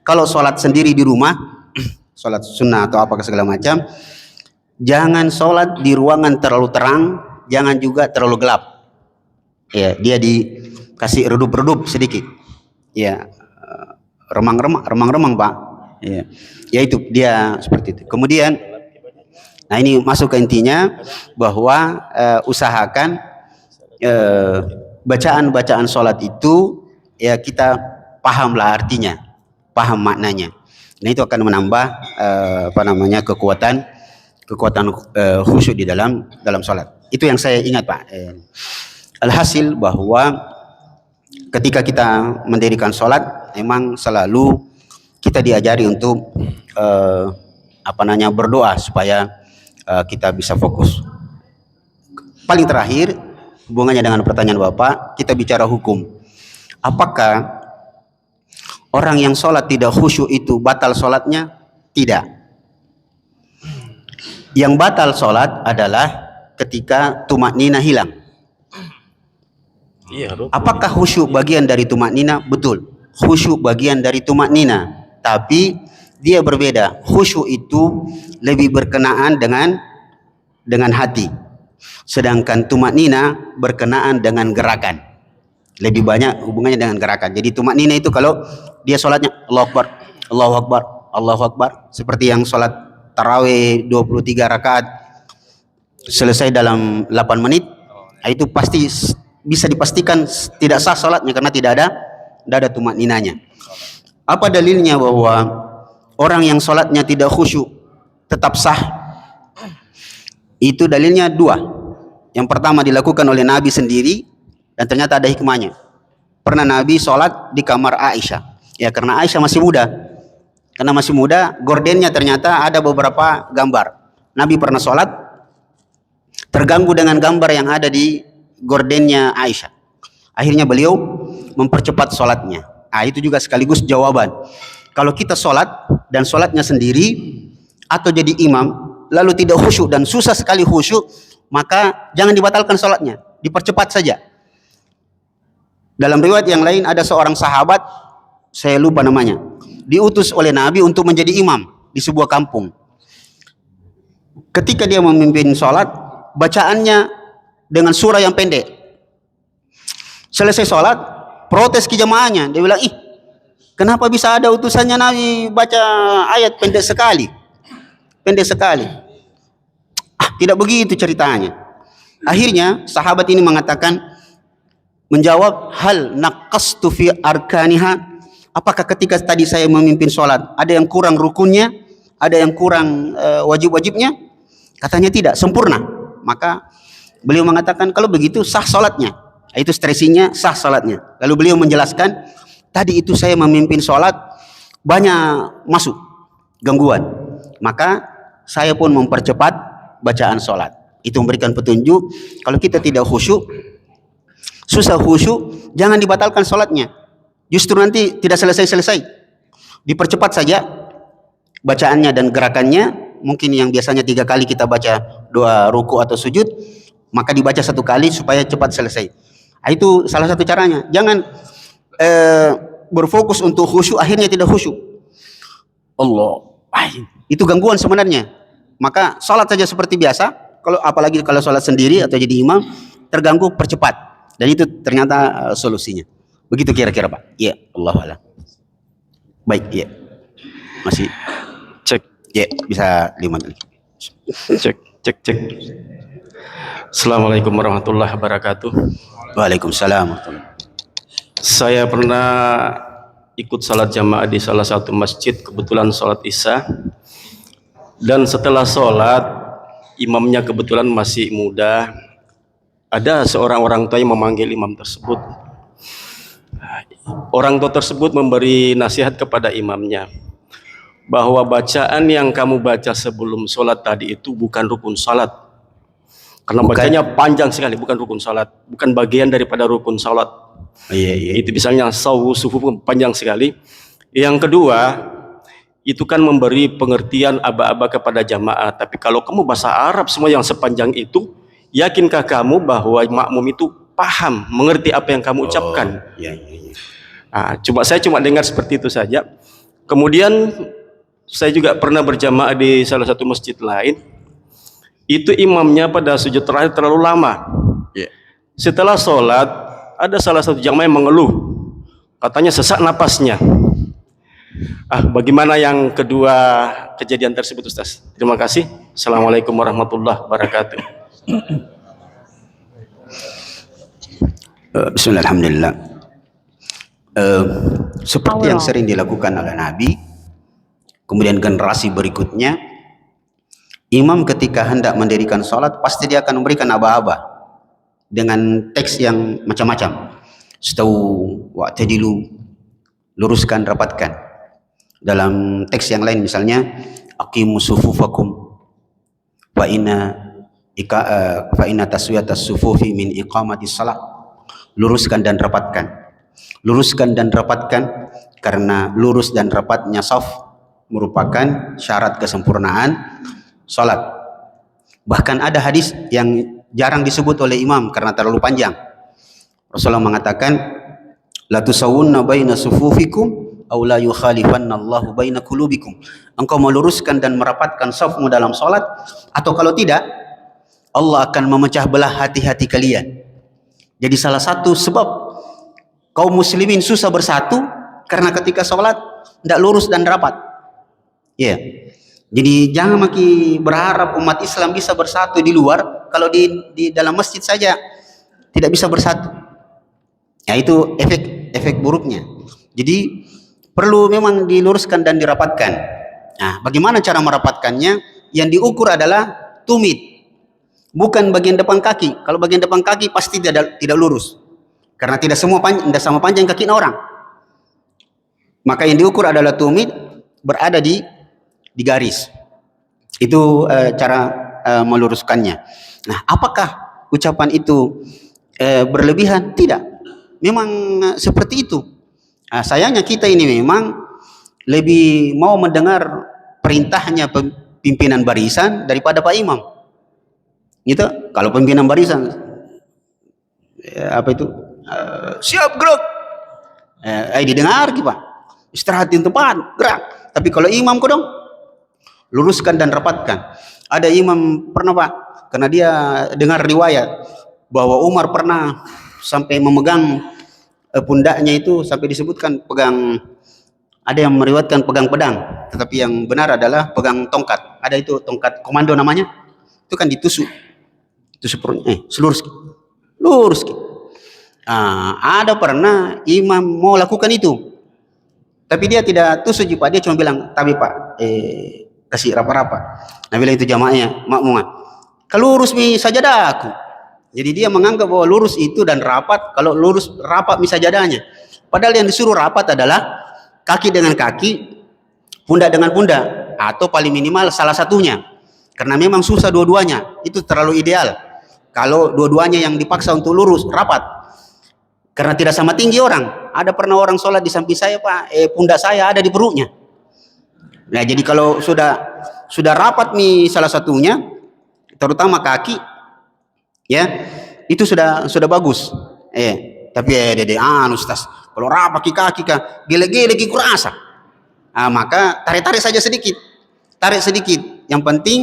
kalau sholat sendiri di rumah, sholat sunnah atau apa segala macam, jangan sholat di ruangan terlalu terang, jangan juga terlalu gelap. Ya, dia dikasih redup-redup sedikit. Ya, remang-remang Pak. Ya itu dia seperti itu. Kemudian, nah ini masuk ke intinya bahwa usahakan bacaan sholat itu ya kita pahamlah artinya, paham maknanya. Nah itu akan menambah kekuatan khusyuk di dalam sholat. Itu yang saya ingat Pak. Alhasil bahwa ketika kita mendirikan sholat, memang selalu kita diajari untuk berdoa supaya kita bisa fokus. Paling terakhir, hubungannya dengan pertanyaan Bapak, kita bicara hukum. Apakah orang yang sholat tidak khusyuk itu batal sholatnya? Tidak. Yang batal sholat adalah ketika tumaknina hilang. Apakah khusyuk bagian dari tumaknina? Betul, khusyuk bagian dari tumaknina, tapi dia berbeda. Khusyuk itu lebih berkenaan dengan hati, sedangkan tumaknina berkenaan dengan gerakan, lebih banyak hubungannya dengan gerakan. Jadi tumaknina itu kalau dia sholatnya Allahu Akbar, Allahu Akbar, Allahu Akbar, seperti yang sholat tarawih 23 rakaat selesai dalam 8 menit, itu pasti bisa dipastikan tidak sah sholatnya karena tidak ada tumakninanya. Apa dalilnya bahwa orang yang sholatnya tidak khusyuk tetap sah? Itu dalilnya dua. Yang pertama dilakukan oleh Nabi sendiri dan ternyata ada hikmahnya. Pernah Nabi sholat di kamar Aisyah, ya karena Aisyah masih muda. Karena masih muda, gordennya ternyata ada beberapa gambar. Nabi pernah sholat terganggu dengan gambar yang ada di gordennya Aisyah. Akhirnya beliau mempercepat sholatnya. Itu juga sekaligus jawaban. Kalau kita sholat dan sholatnya sendiri atau jadi imam lalu tidak khusyuk dan susah sekali khusyuk, maka jangan dibatalkan sholatnya, dipercepat saja. Dalam riwayat yang lain ada seorang sahabat, saya lupa namanya, diutus oleh Nabi untuk menjadi imam di sebuah kampung. Ketika dia memimpin sholat, bacaannya dengan surah yang pendek. Selesai sholat, protes ke jamaahnya. Dia bilang, kenapa bisa ada utusannya Nabi baca ayat pendek sekali? Pendek sekali. Tidak begitu ceritanya. Akhirnya sahabat ini mengatakan, menjawab, hal naqastu fi arkaniha, apakah ketika tadi saya memimpin sholat ada yang kurang rukunnya, ada yang kurang wajib-wajibnya? Katanya tidak, sempurna. Maka beliau mengatakan, kalau begitu sah sholatnya. Itu stresinya, sah sholatnya. Lalu beliau menjelaskan, tadi itu saya memimpin sholat banyak masuk gangguan, maka saya pun mempercepat bacaan sholat. Itu memberikan petunjuk kalau kita tidak khusyuk, susah khusyuk, jangan dibatalkan sholatnya. Justru nanti tidak selesai-selesai, dipercepat saja bacaannya dan gerakannya. Mungkin yang biasanya 3 kali kita baca 2 ruku atau sujud, maka dibaca 1 kali supaya cepat selesai. Itu salah satu caranya. Jangan berfokus untuk khusyuk akhirnya tidak khusyuk. Itu gangguan sebenarnya. Maka sholat saja seperti biasa. Apalagi kalau sholat sendiri atau jadi imam, terganggu, percepat. Dan itu ternyata solusinya. Begitu kira-kira Pak. Ya, Allah Allah. Baik, ya. Masih Cek. Ya, bisa 5 menit. Cek. Assalamualaikum warahmatullahi wabarakatuh. Waalaikumsalam warahmatullahi. Saya pernah ikut salat jamaah di salah satu masjid, kebetulan salat Isya. Dan setelah salat, imamnya kebetulan masih muda. Ada seorang orang tua yang memanggil imam tersebut. Orang tua tersebut memberi nasihat kepada imamnya bahwa bacaan yang kamu baca sebelum sholat tadi itu bukan rukun sholat, karena bacanya panjang sekali, bukan rukun sholat, bukan bagian daripada rukun sholat. Itu misalnya sawu sufu panjang sekali. Yang kedua, itu kan memberi pengertian aba-aba kepada jamaah. Tapi kalau kamu bahasa Arab semua yang sepanjang itu, yakinkah kamu bahwa makmum itu paham, mengerti apa yang kamu ucapkan? Saya cuma dengar seperti itu saja. Kemudian saya juga pernah berjamaah di salah satu masjid lain. Itu imamnya pada sujud terakhir terlalu lama. Setelah sholat, ada salah satu jamaah yang mengeluh, katanya sesak napasnya. Bagaimana yang kedua kejadian tersebut, Ustaz? Terima kasih. Assalamualaikum warahmatullahi wabarakatuh. Bismillahirrahmanirrahim. Seperti yang sering dilakukan oleh Nabi, kemudian generasi berikutnya, imam ketika hendak mendirikan sholat pasti dia akan memberikan aba-aba dengan teks yang macam-macam. Setahu wa'tadilu, luruskan, rapatkan. Dalam teks yang lain misalnya aqimu sufufakum fa inna taswiyatas sufufi min iqamatis salat. Luruskan dan rapatkan. Luruskan dan rapatkan karena lurus dan rapatnya saf merupakan syarat kesempurnaan salat. Bahkan ada hadis yang jarang disebut oleh imam karena terlalu panjang. Rasulullah mengatakan, la tusawwunna baina sufufikum aw la yukhalifanna Allahu baina qulubikum. Engkau meluruskan dan merapatkan safmu dalam salat, atau kalau tidak Allah akan memecah belah hati-hati kalian. Jadi salah satu sebab kaum muslimin susah bersatu karena ketika salat tidak lurus dan rapat. Ya. Yeah. Jadi jangan makin berharap umat Islam bisa bersatu di luar, kalau di dalam masjid saja tidak bisa bersatu. Ya, itu efek buruknya. Jadi perlu memang diluruskan dan dirapatkan. Nah, bagaimana cara merapatkannya? Yang diukur adalah tumit, bukan bagian depan kaki. Kalau bagian depan kaki pasti tidak lurus, karena tidak sama panjang kaki orang. Maka yang diukur adalah tumit, berada di garis. Itu cara meluruskannya. Nah, apakah ucapan itu berlebihan? Tidak. Memang seperti itu. Nah, sayangnya kita ini memang lebih mau mendengar perintahnya pimpinan barisan daripada Pak Imam. Gitu. Kalau pimpinan barisan apa itu? Siap gerak. Didengar gitu, Pak. Istirahat di tempat, gerak. Tapi kalau imam kok dong, luruskan dan rapatkan. Ada imam pernah, Pak, karena dia dengar riwayat bahwa Umar pernah sampai memegang pundaknya itu, sampai disebutkan pegang, ada yang meriwayatkan pegang pedang, tetapi yang benar adalah pegang tongkat. Ada itu tongkat komando namanya, itu kan ditusuk perutnya, lurus. Ada pernah imam mau lakukan itu, tapi dia tidak tusuk, Pak. Dia cuma bilang, tapi Pak, kasih rapa-rapa. Nah, bilang itu jamaahnya, makmum, kalau lurus mi sajadah aku. Jadi dia menganggap bahwa lurus itu dan rapat, kalau lurus rapat mi sajadahnya. Padahal yang disuruh rapat adalah kaki dengan kaki, pundak dengan pundak, atau paling minimal salah satunya. Karena memang susah dua-duanya, itu terlalu ideal. Kalau dua-duanya yang dipaksa untuk lurus, rapat. Karena tidak sama tinggi orang. Ada pernah orang sholat di samping saya, Pak, pundak saya ada di perutnya. Nah, jadi kalau sudah rapat nih salah satunya, terutama kaki, ya, itu sudah bagus. Tapi Ustaz, kalau rapat kaki gele-gele kurasa. Maka tarik saja sedikit. Tarik sedikit. Yang penting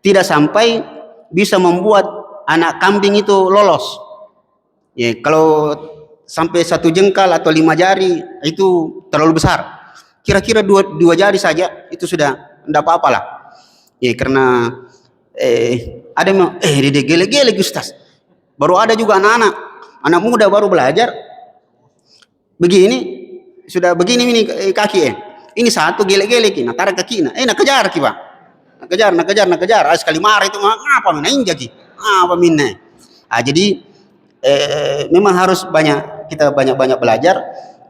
tidak sampai bisa membuat anak kambing itu lolos. Ya, kalau sampai 1 jengkal atau 5 jari itu terlalu besar. Kira-kira 2 jari saja itu sudah tidak apa-apa lah. Ya, karena ada yang gele-gele Ustaz. Baru ada juga anak muda baru belajar. Begini sudah begini ini kaki ini satu gele-gele kina tarik kaki nak kejar ki, Pak. Nak kejar. Sekali marah itu ngapa mina injak ki. Apa mina. Jadi memang harus kita banyak belajar,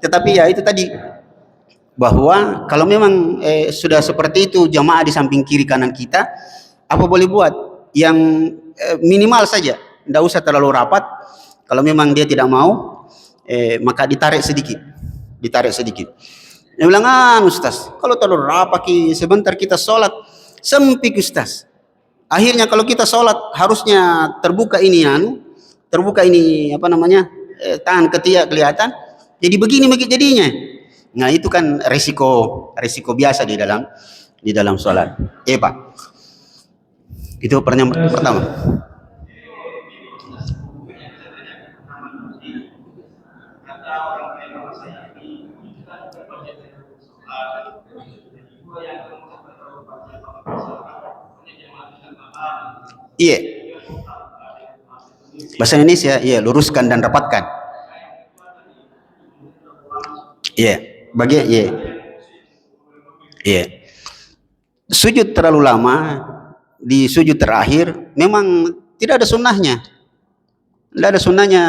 tetapi ya itu tadi, bahwa kalau memang sudah seperti itu jamaah di samping kiri kanan kita, apa boleh buat? Yang minimal saja, tidak usah terlalu rapat. Kalau memang dia tidak mau, maka ditarik sedikit. Dia bilang, Ustaz, kalau terlalu rapat sebentar kita sholat sempit Ustaz. Akhirnya kalau kita sholat harusnya terbuka ini apa namanya, tangan ketiak kelihatan, jadi begini jadinya. Nah, itu kan risiko biasa di dalam sholat. Pak, itu pertama. Iya. Bahasa Indonesia, iya, luruskan dan rapatkan. Iya, iya. Sujud terlalu lama, di sujud terakhir memang tidak ada sunnahnya. Tidak ada sunnahnya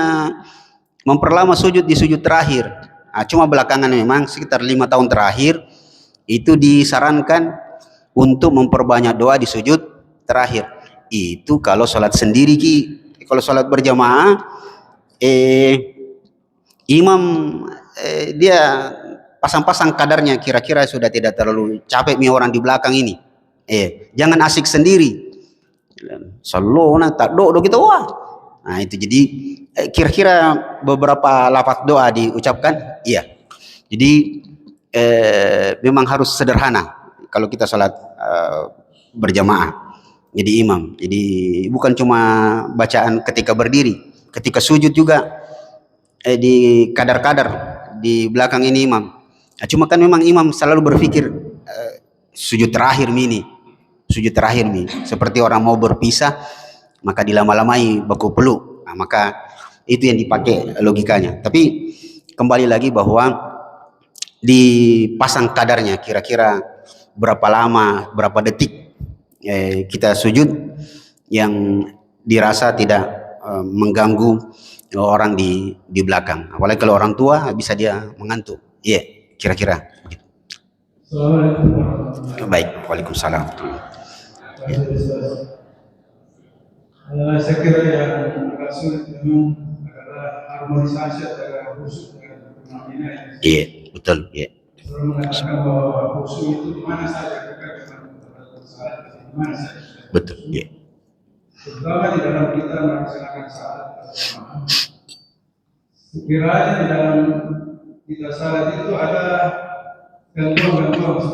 memperlama sujud di sujud terakhir. Nah, cuma belakangan memang sekitar 5 tahun terakhir itu disarankan untuk memperbanyak doa di sujud terakhir. Itu kalau sholat sendiri ki. Kalau sholat berjamaah, imam dia pasang-pasang kadarnya, kira-kira sudah tidak terlalu capek nih orang di belakang ini. Jangan asik sendiri. Salona tak do kita wah. Nah itu jadi kira-kira beberapa lafaz doa diucapkan, iya. Jadi memang harus sederhana kalau kita salat berjamaah. Jadi imam. Jadi bukan cuma bacaan ketika berdiri, ketika sujud juga di kadar-kadar di belakang ini imam. Nah, cuma kan memang imam selalu berpikir sujud terakhir ini. Sujud terakhir nih, seperti orang mau berpisah maka dilama-lamai baku peluk. Nah, maka itu yang dipakai logikanya. Tapi kembali lagi bahwa dipasang kadarnya, kira-kira berapa lama, berapa detik kita sujud yang dirasa tidak mengganggu orang di belakang. Apalagi kalau orang tua bisa dia mengantuk. Iya, kira-kira begitu. Baik, waalaikumsalam. Saya kira yang agak sulit memang adalah harmonisasi antara khusyuk dengan imam. Iya, betul. Iya. Selalu mengatakan bahwa khusyuk itu di mana saja, bukan di mana saja. Betul. Iya. Terutama di dalam kita melaksanakan salat berjamaah. Sekiranya di dalam kita salat itu ada gangguan-gangguan,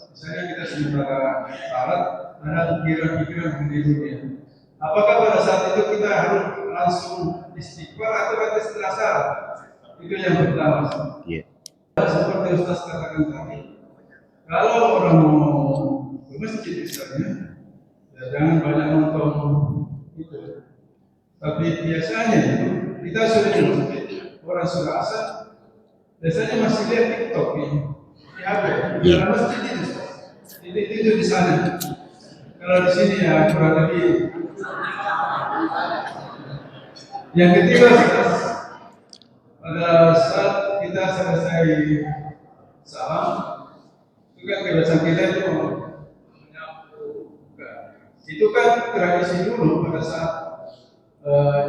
misalnya kita sementara salat ada pikiran-pikiran di dunia. Apakah pada saat itu kita harus langsung istighfar atau nanti setelah salat? Itu yang pertama. Yeah. Seperti Ustaz katakan tadi, kalau orang mau ke masjid misalnya, ya jangan banyak nonton itu. Tapi biasanya itu kita sudah di masjid, orang sudah asar, biasanya masih lihat TikTok di HP, di dalam masjid itu di sana. Kalau di sini ya kurang lebih. Yang ketiga, pada saat kita selesai salam, itu kan kebiasaan kita itu kan tradisi dulu pada saat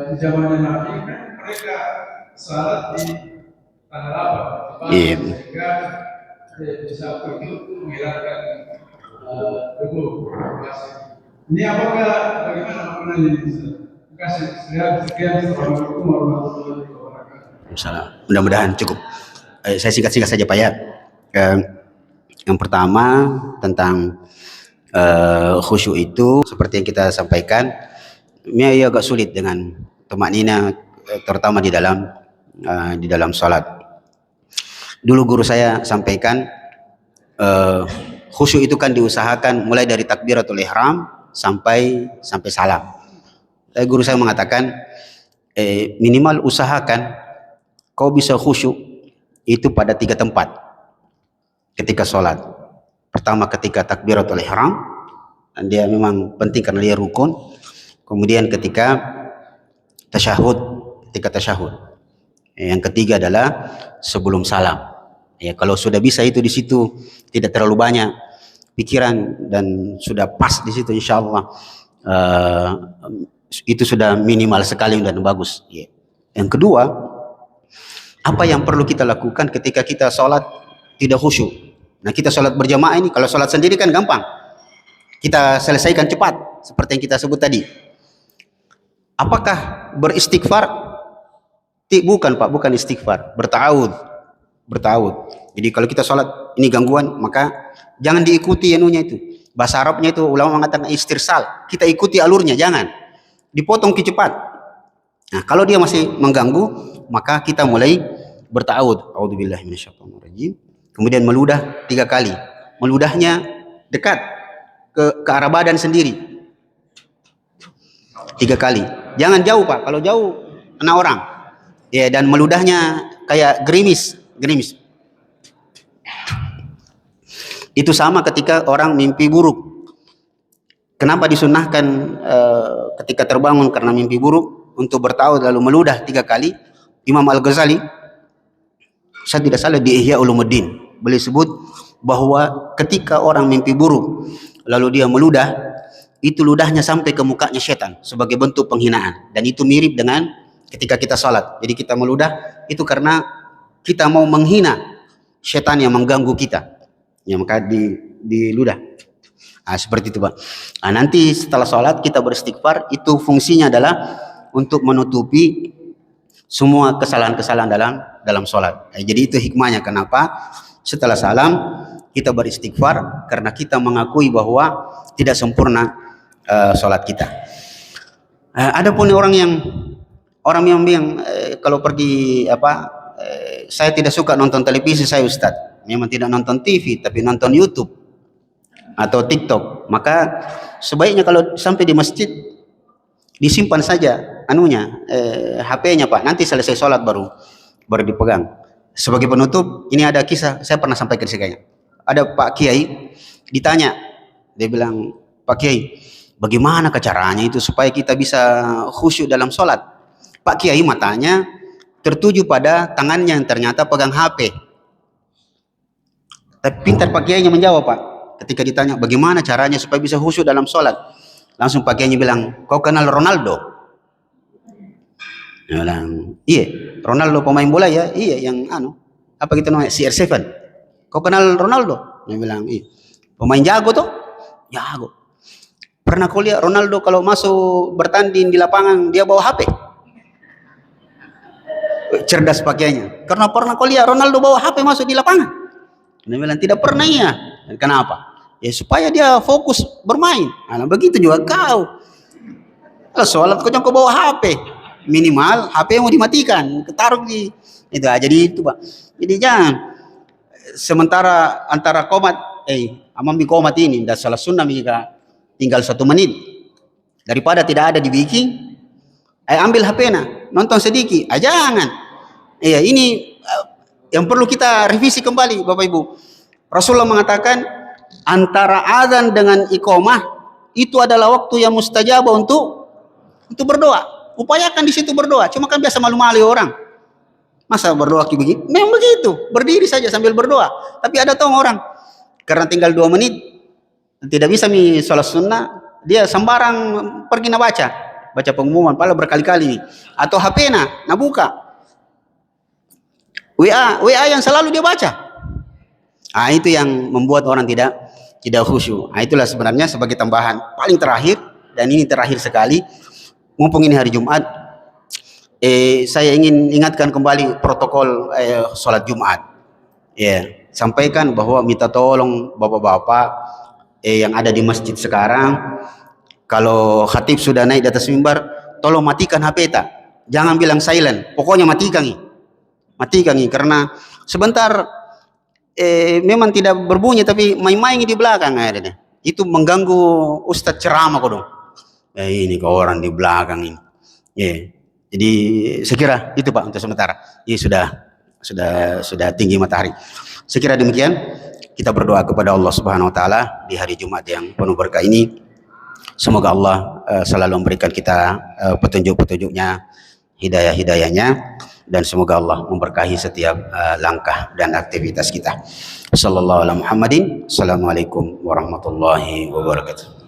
di zamannya Nabi kan mereka salat di tanah lapang, sehingga bisa itu menghilangkan debu. Ini apakah bagaimana maknanya ini? Terima kasih. Sekian. Assalamualaikum warahmatullahi wabarakatuh. Mudah-mudahan cukup. Saya singkat-singkat saja Pak ya. Yang pertama tentang khusyuk itu seperti yang kita sampaikan, ini agak sulit dengan tumaknina, terutama di dalam salat. Dulu guru saya sampaikan khusyuk itu kan diusahakan mulai dari takbiratul ihram sampai salam. Guru saya mengatakan minimal usahakan kau bisa khusyuk itu pada 3 tempat ketika sholat. Pertama ketika takbiratul ihram, dia memang penting karena dia rukun. Kemudian ketika tasyahud, yang ketiga adalah sebelum salam. Ya, kalau sudah bisa itu di situ, tidak terlalu banyak pikiran dan sudah pas di situ, insya Allah itu sudah minimal sekali dan bagus. Ya. Yang kedua, apa yang perlu kita lakukan ketika kita sholat tidak khusyuk? Nah, kita sholat berjamaah ini, kalau sholat sendiri kan gampang, kita selesaikan cepat seperti yang kita sebut tadi. Apakah beristighfar? Bukan Pak, bukan istighfar, berta'awud. Jadi kalau kita sholat ini gangguan, maka jangan diikuti anunya itu. Bahasa Arabnya itu ulama mengatakan istirsal, kita ikuti alurnya, jangan dipotong cepat. Nah, kalau dia masih mengganggu, maka kita mulai berta'awud. A'udzubillahi minasyaitonirrajim. Kemudian meludah 3 kali. Meludahnya dekat ke arah badan sendiri. 3 kali. Jangan jauh Pak. Kalau jauh kena orang. Ya, dan meludahnya kayak gerimis. Itu sama ketika orang mimpi buruk. Kenapa disunahkan ketika terbangun karena mimpi buruk untuk bertaud lalu meludah 3 kali. Imam Al-Ghazali, saya tidak salah, di Ihya Ulumuddin beliau sebut bahwa ketika orang mimpi buruk lalu dia meludah, itu ludahnya sampai ke mukanya setan sebagai bentuk penghinaan, dan itu mirip dengan ketika kita salat. Jadi kita meludah itu karena kita mau menghina setan yang mengganggu kita, ya maka diludah. Seperti itu Pak. Nanti setelah salat kita beristighfar, itu fungsinya adalah untuk menutupi semua kesalahan-kesalahan dalam salat. Jadi itu hikmahnya kenapa setelah salam kita beristighfar, karena kita mengakui bahwa tidak sempurna salat kita. Adapun orang yang kalau pergi saya tidak suka nonton televisi, saya Ustadz memang tidak nonton TV tapi nonton YouTube atau TikTok, maka sebaiknya kalau sampai di masjid disimpan saja HP-nya Pak, nanti selesai sholat baru dipegang. Sebagai penutup, ini ada kisah, saya pernah sampaikan kisahnya. Ada Pak Kiai ditanya, dia bilang, Pak Kiai, bagaimana caranya itu supaya kita bisa khusyuk dalam sholat? Pak Kiai matanya tertuju pada tangannya yang ternyata pegang HP. Tapi pintar Pak Kiainya menjawab Pak, ketika ditanya bagaimana caranya supaya bisa khusyuk dalam sholat, langsung Pak Kiainya bilang, kau kenal Ronaldo? Dia bilang, iya, Ronaldo pemain bola ya, iya, yang apa gitu namanya, CR7. Kau kenal Ronaldo? Dia bilang, iya. Pemain jago tuh? Jago. Pernah kau lihat Ronaldo kalau masuk bertanding di lapangan dia bawa HP? Cerdas pakaiannya. Karena pernah kau lihat Ronaldo bawa HP masuk di lapangan? Dia bilang, tidak pernah ya. Kenapa? Ya supaya dia fokus bermain. Begitu juga kau. Kalau sholat kau jangan kau bawa HP. Minimal HP mau dimatikan, ketaruh di itu aja. Jadi itu Pak. Jadi jangan sementara antara qomat amami qomat ini dan salah sunnah jika tinggal 1 menit, daripada tidak ada dibikin, ambil HP-nya nonton sedikit. Jangan. Ini yang perlu kita revisi kembali Bapak Ibu. Rasulullah mengatakan antara azan dengan iqamah itu adalah waktu yang mustajab untuk berdoa. Upayakan di situ berdoa. Cuma kan biasa malu-malu orang. Masa berdoa kayak begini? Memang begitu. Berdiri saja sambil berdoa. Tapi ada tuh orang karena tinggal 2 menit tidak bisa sholat sunnah, dia sembarang pergi baca pengumuman, pala berkali-kali atau HP buka WA yang selalu dia baca. Itu yang membuat orang tidak khusyuk. Itulah sebenarnya sebagai tambahan paling terakhir, dan ini terakhir sekali. Mumpung ini hari Jumat, saya ingin ingatkan kembali protokol sholat Jumat. Sampaikan bahwa minta tolong bapak-bapak yang ada di masjid sekarang, kalau khatib sudah naik di atas mimbar, tolong matikan HP jangan bilang silent, pokoknya matikan karena sebentar memang tidak berbunyi tapi main-main di belakang itu mengganggu ustadz ceramah kok dong. Ini ke orang di belakang ini. Jadi saya kira itu Pak untuk sementara. Ini sudah tinggi matahari. Saya kira demikian. Kita berdoa kepada Allah Subhanahu wa taala di hari Jumat yang penuh berkah ini. Semoga Allah selalu memberikan kita petunjuk-petunjuknya, hidayah-hidayahnya, dan semoga Allah memberkahi setiap langkah dan aktivitas kita. Sallallahu alaihi Muhammadin. Assalamualaikum warahmatullahi wabarakatuh.